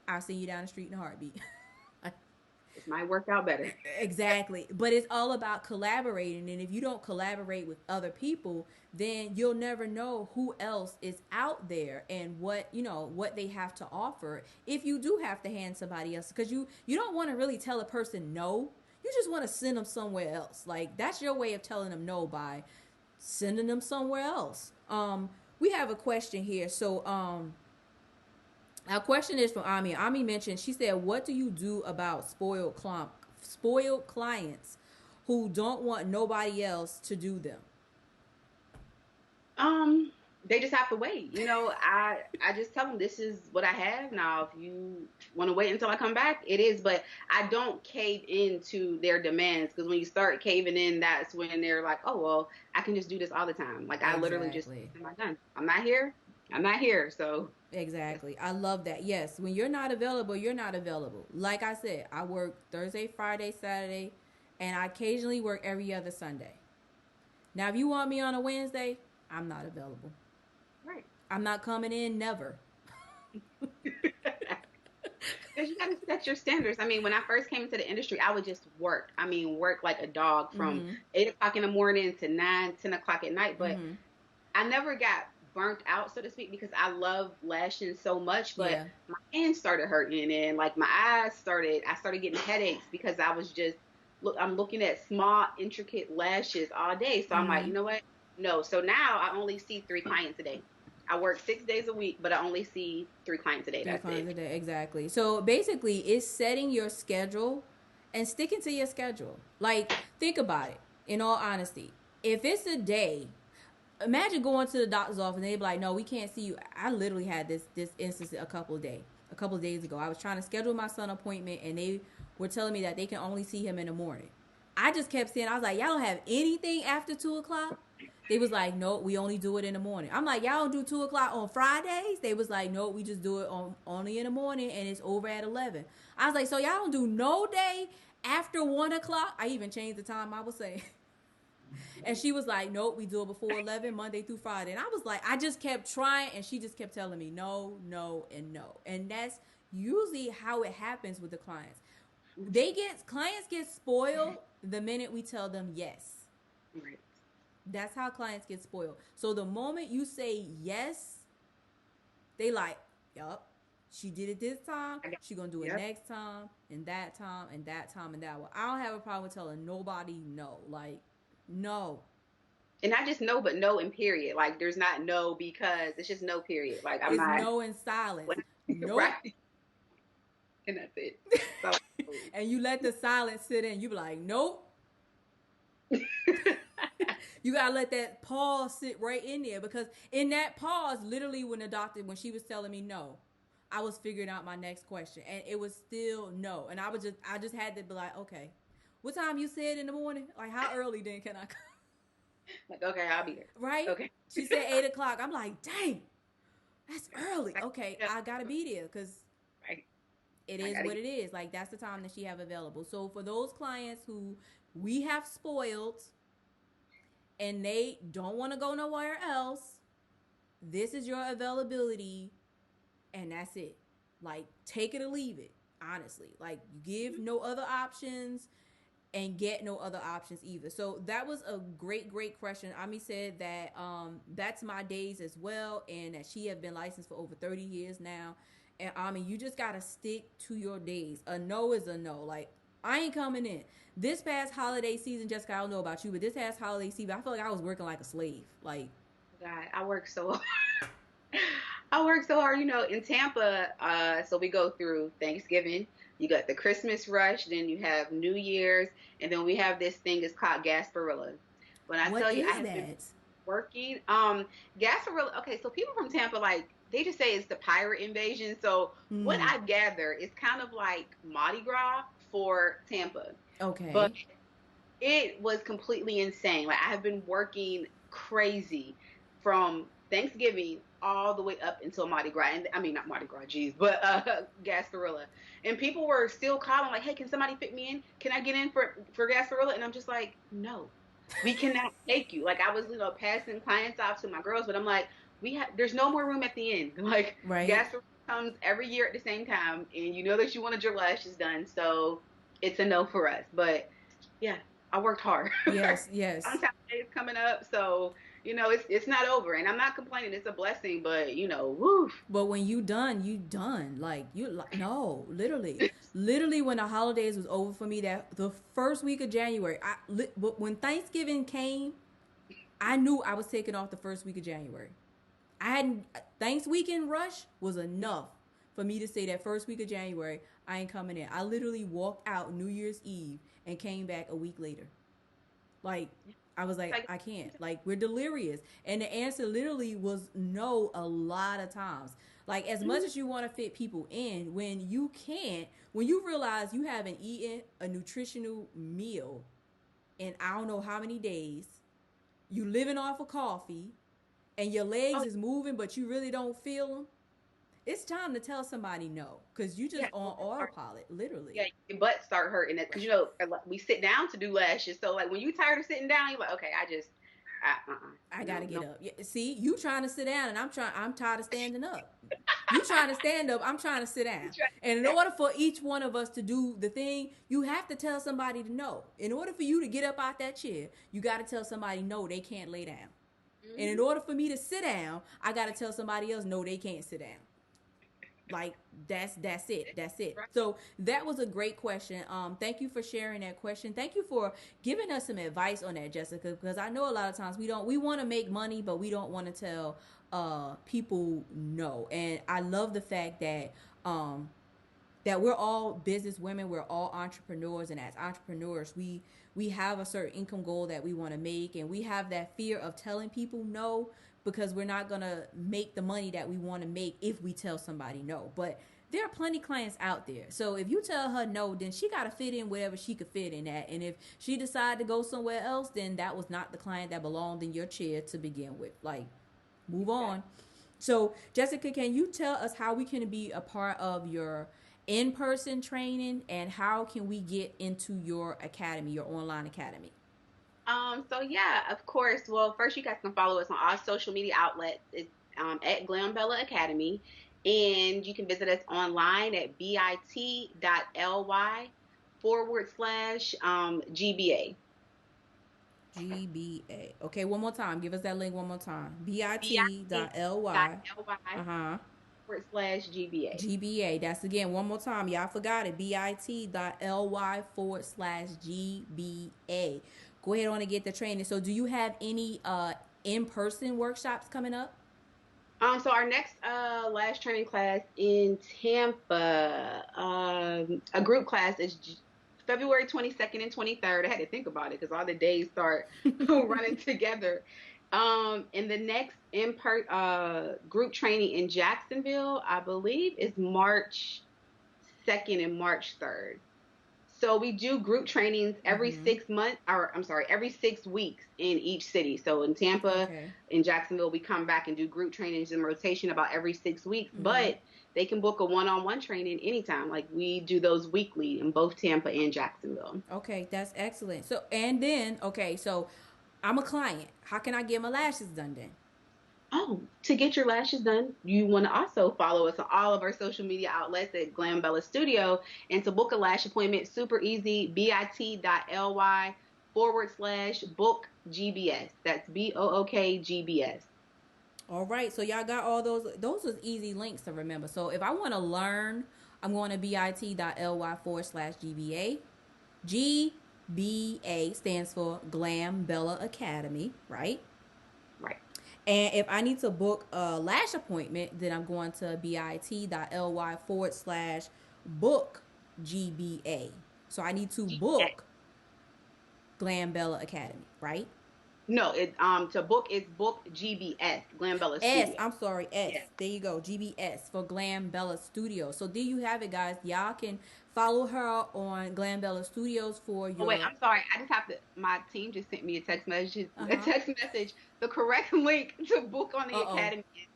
I'll see you down the street in a heartbeat. This might work out better. Exactly. But it's all about collaborating. And if you don't collaborate with other people, then you'll never know who else is out there and what they have to offer. If you do have to hand somebody else, because you don't want to really tell a person no. You just want to send them somewhere else. Like, that's your way of telling them no, by sending them somewhere else. We have a question here. So our question is from Ami. Ami mentioned, she said, "What do you do about spoiled clients who don't want nobody else to do them?" Um, they just have to wait. I just tell them this is what I have now. If you want to wait until I come back, it is. But I don't cave into their demands, because when you start caving in, that's when they're like, oh well, I can just do this all the time. Like, I literally just, Exactly. am I done? I'm not here. I'm not here. So that's Exactly. I love that. Yes, when you're not available, you're not available. Like I said, I work Thursday, Friday, Saturday, and I occasionally work every other Sunday. Now, if you want me on a Wednesday, I'm not available. right. I'm not coming in, never. Because you got to set your standards. I mean, when I first came into the industry, I would just work. I mean, work like a dog from Mm-hmm. 8 o'clock in the morning to 9, 10 o'clock at night. But Mm-hmm. I never got burnt out, so to speak, because I love lashing so much. But Yeah. my hands started hurting, and like my I started getting headaches, because I'm looking at small, intricate lashes all day. So I'm like, Mm-hmm. you know what? No. So now I only see 3 clients a day. I work 6 days a week, but I only see 3 clients a day. Three That's clients it. a day, exactly. So basically, it's setting your schedule and sticking to your schedule. Like, think about it. In all honesty, if it's a day, imagine going to the doctor's office and they be like, "No, we can't see you." I literally had this instance a couple of days ago. I was trying to schedule my son appointment, and they were telling me that they can only see him in the morning. I just kept saying, I was like, "Y'all don't have anything after 2 o'clock?" They was like, "No, we only do it in the morning." I'm like, "Y'all don't do 2 o'clock on Fridays?" They was like, "No, we just do it on only in the morning, and it's over at 11." I was like, "So y'all don't do no day after 1 o'clock?" I even changed the time I was saying. And she was like, "Nope, we do it before 11, Monday through Friday." And I was like, I just kept trying, and she just kept telling me no, no, and no. And that's usually how it happens with the clients. Clients get spoiled the minute we tell them yes. Right. That's how clients get spoiled. So the moment you say yes, they like, yup, she did it this time. I got. She gonna do it Yep. next time, and that time, and that time, and that one. I don't have a problem with telling nobody no. Like, no. And not just no, but no and period. Like, there's not no, because it's just no period. Like, I'm It's not. no in silence. Nope. Right. And that's it. So, And you let the silence sit in. You be like, nope. You gotta let that pause sit right in there, because in that pause, literally, when she was telling me no, I was figuring out my next question, and it was still no. And I just had to be like, okay, what time you said in the morning? Like, how early then can I come? like, okay, I'll be there. Right? Okay. She said 8 o'clock. I'm like, dang, that's early. Like, Okay, yeah, I gotta be there, because right. it I is gotta what get. it is. Like, that's the time that she have available. So for those clients who we have spoiled and they don't want to go nowhere else, this is your availability, and that's it. Like, take it or leave it. Honestly, like, you give no other options and get no other options either. So that was a great question. Ami said that that's my days as well, and that she have been licensed for over 30 years now. And Ami, you just gotta stick to your days. A no is a no. Like, I ain't coming in. This past holiday season, Jessica, I don't know about you, but this past holiday season, I feel like I was working like a slave. Like, God, I work so I work so hard, in Tampa. So we go through Thanksgiving, you got the Christmas rush, then you have New Year's, and then we have this thing is called Gasparilla. When I what tell you, I is have been that? working. Gasparilla. Okay, so people from Tampa, like, they just say it's the pirate invasion. So what Hmm. I gather is kind of like Mardi Gras for Tampa, but Okay. it was completely insane. Like, I have been working crazy from Thanksgiving all the way up until Mardi Gras. And I mean, not Mardi Gras, geez, but Gasparilla. And people were still calling like, "Hey, can somebody fit me in? Can I get in for Gasparilla?" And I'm just like, "No, we cannot take you." Like, I was, passing clients off to my girls, but I'm like, there's no more room at the end. Like, Right. Gasparilla comes every year at the same time, and you know that you wanted your lashes done, so it's a no for us. But yeah, I worked hard. Yes. Yes. Valentine's Day is coming up, so it's not over, and I'm not complaining. It's a blessing, but woo. But when you done, you done. Like you, like, no, literally, literally. When the holidays was over for me, that the first week of January, but when Thanksgiving came, I knew I was taking off the first week of January. I hadn't Thanks weekend rush was enough for me to say that first week of January I ain't coming in. I literally walked out New Year's Eve and came back a week later. Like, I was like, Like, I can't. Like, we're delirious. And the answer literally was no a lot of times. Like, as much mhm, as you want to fit people in, when you can't, when you realize you haven't eaten a nutritional meal in I don't know how many days, you living off of coffee, and your legs oh is moving, but you really don't feel them, it's time to tell somebody no. Because you yeah, just on autopilot, literally. yeah, your butt start hurting it because we sit down to do lashes. So like when you tired of sitting down, you're like, okay, I no, gotta get no. up. Yeah, see, you trying to sit down, and I'm tired of standing up. You trying to stand up, I'm trying to sit down. And in order for each one of us to do the thing, you have to tell somebody to no. In order for you to get up out that chair, you got to tell somebody no, they can't lay down. And in Mm-hmm. order for me to sit down, I got to tell somebody else no, they can't sit down. Like, that's it. Right. So that was a great question. Thank you for sharing that question. Thank you for giving us some advice on that, Jessica, because I know a lot of times we want to make money, but we don't want to tell people no. And I love the fact that we're all business women, we're all entrepreneurs, and as entrepreneurs, we have a certain income goal that we want to make, and we have that fear of telling people no, because we're not going to make the money that we want to make if we tell somebody no. But there are plenty of clients out there. So if you tell her no, then she got to fit in wherever she could fit in at. And if she decided to go somewhere else, then that was not the client that belonged in your chair to begin with. Like, move Exactly. on. So, Jessica, can you tell us how we can be a part of your in-person training, and how can we get into your academy, your online academy? So yeah, of course. Well, first you guys can follow us on all social media outlets. It's at Glambella Academy, and you can visit us online at bit.ly/GBA. GBA. Okay, one more time. Give us that link one more time. bit.ly. bit.ly Uh-huh. forward slash GBA. GBA. That's again one more time. Y'all forgot it. bit.ly/GBA. Go ahead on and get the training. So do you have any in-person workshops coming up? So our next Lash training class in Tampa, a group class is February 22nd and 23rd. I had to think about it because all the days start running together. And the next group training in Jacksonville, I believe, is March 2nd and March 3rd. So we do group trainings every Mm-hmm. 6 months, or I'm sorry, every 6 weeks in each city. So in Tampa, Okay. in Jacksonville, we come back and do group trainings in rotation about every 6 weeks. Mm-hmm. But they can book a one-on-one training anytime. Like, we do those weekly in both Tampa and Jacksonville. Okay, that's excellent. So, and then, okay, so I'm a client. How can I get my lashes done then? Oh, to get your lashes done, you want to also follow us on all of our social media outlets at Glam Bella Studio. And to book a lash appointment, super easy, bit.ly/book GBS. That's BOOKGBS. All right, so y'all got all those. Those are easy links to remember. So if I want to learn, I'm going to bit.ly/GBA. GBA stands for Glam Bella Academy, right? Right. And if I need to book a lash appointment, then I'm going to bit.ly/book GBA. So I need to book Glam Bella Academy, right? No, it to book it's book GBS, Glam Bella S, Studio. I'm sorry, S. Yeah. There you go, GBS for Glam Bella Studio. So there you have it, guys. Y'all can follow her on Glam Bella Studios for Oh wait, your. I'm sorry. I just have to. My team just sent me a text message. Uh A huh. text message. The correct link to book on the Uh oh. academy is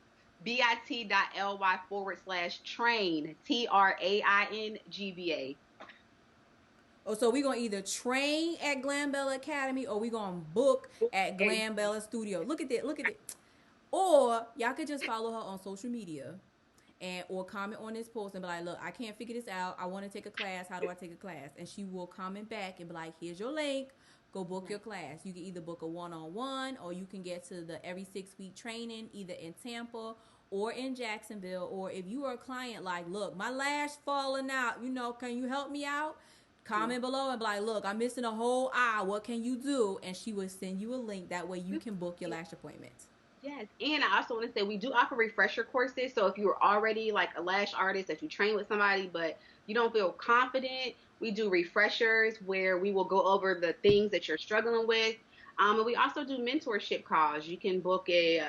bit.ly/train TRAINGBA. Oh, so we gonna either train at Glam Bella Academy or we gonna book at Glam Bella Studio. Look at that. Look at it. Or y'all could just follow her on social media and or comment on this post and be like, look, I can't figure this out. I want to take a class. How do I take a class? And she will comment back and be like, here's your link. Go book your class. You can either book a one-on-one or you can get to the every 6 week training either in Tampa or in Jacksonville. Or if you are a client like, look, my lash falling out, can you help me out? Comment below and be like, look, I'm missing a whole eye. What can you do? And she will send you a link. That way you can book your lash appointment. Yes, and I also want to say we do offer refresher courses. So if you're already like a lash artist that you train with somebody, but you don't feel confident, we do refreshers where we will go over the things that you're struggling with. And we also do mentorship calls. You can book a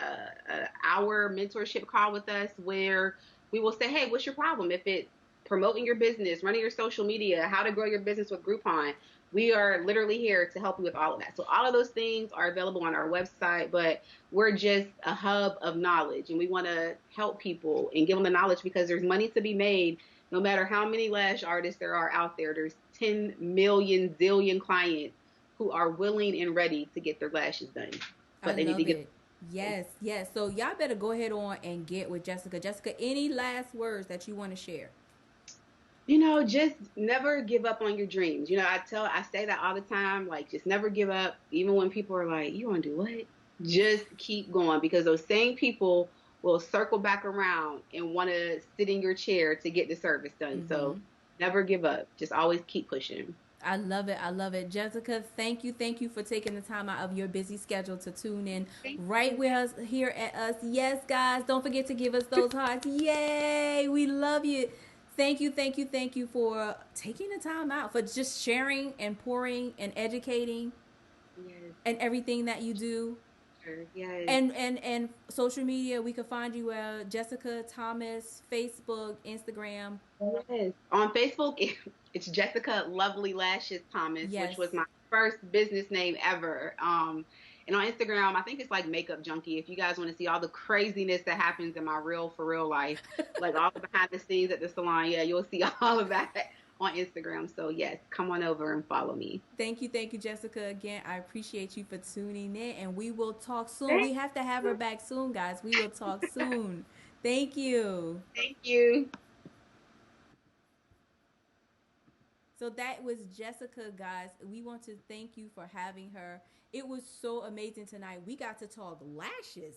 hour mentorship call with us where we will say, hey, what's your problem? If it's promoting your business, running your social media, how to grow your business with Groupon, we are literally here to help you with all of that. So all of those things are available on our website, but we're just a hub of knowledge and we want to help people and give them the knowledge because there's money to be made no matter how many lash artists there are out there. There's 10 million zillion clients who are willing and ready to get their lashes done, I but they need to love get. it. Yes, yes. So y'all better go ahead on and get with Jessica. Jessica, any last words that you want to share? Just never give up on your dreams. I say that all the time, like just never give up, even when people are like, you want to do what? Just keep going because those same people will circle back around and want to sit in your chair to get the service done. So Mm-hmm. never give up. Just always keep pushing. I love it. I love it. Jessica, thank you. Thank you for taking the time out of your busy schedule to tune in Thank right you. with us here at us. Yes, guys, don't forget to give us those hearts. Yay! We love you. Thank you, thank you, thank you for taking the time out, for just sharing and pouring and educating Yes, and everything that you do. sure. Yes. And social media, we can find you at Jessica Thomas, Facebook, Instagram. Yes. On Facebook, it's Jessica Lovely Lashes Thomas, which Yes. was my first business name ever. And on Instagram, I think it's like Makeup Junkie. If you guys want to see all the craziness that happens in my real for real life, like all the behind the scenes at the salon, yeah, you'll see all of that on Instagram. So yes, come on over and follow me. Thank you, Jessica. Again, I appreciate you for tuning in, and we will talk soon. Thank We have to have her back soon, guys. We will talk soon. Thank you. you. So that was Jessica, guys. We want to thank you for having her. It was so amazing tonight. We got to talk lashes.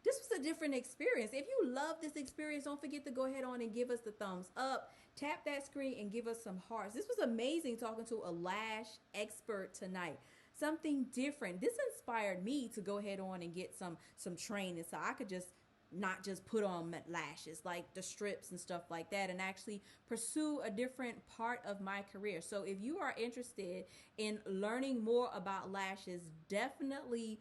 This was a different experience. If you love this experience, don't forget to go ahead on and give us the thumbs up. Tap that screen and give us some hearts. This was amazing talking to a lash expert tonight. Something different. This inspired me to go ahead on and get some training so I could just not just put on lashes like the strips and stuff like that and actually pursue a different part of my career. So if you are interested in learning more about lashes, definitely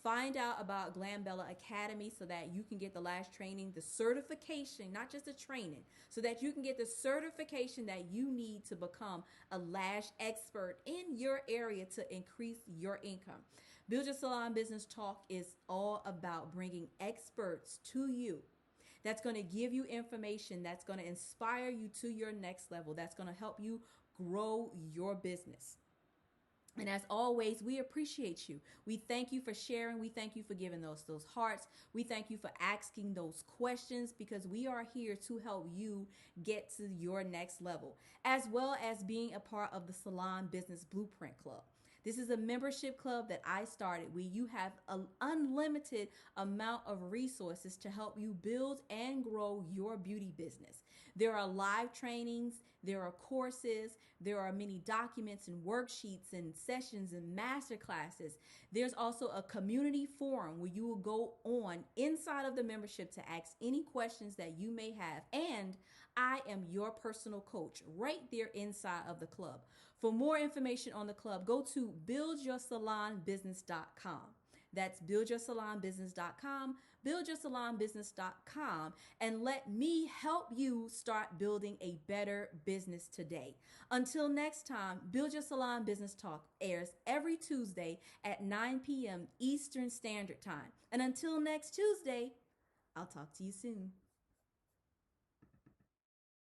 find out about Glam Bella Academy so that you can get the lash training, the certification, not just the training, so that you can get the certification that you need to become a lash expert in your area to increase your income. Build Your Salon Business Talk is all about bringing experts to you that's going to give you information that's going to inspire you to your next level, that's going to help you grow your business. And as always, we appreciate you. We thank you for sharing. We thank you for giving those hearts. We thank you for asking those questions because we are here to help you get to your next level, as well as being a part of the Salon Business Blueprint Club. This is a membership club that I started where you have an unlimited amount of resources to help you build and grow your beauty business. There are live trainings, there are courses, there are many documents and worksheets and sessions and master classes. There's also a community forum where you will go on inside of the membership to ask any questions that you may have. And I am your personal coach right there inside of the club. For more information on the club, go to buildyoursalonbusiness.com. That's buildyoursalonbusiness.com, buildyoursalonbusiness.com, and let me help you start building a better business today. Until next time, Build Your Salon Business Talk airs every Tuesday at 9 p.m. Eastern Standard Time. And until next Tuesday, I'll talk to you soon.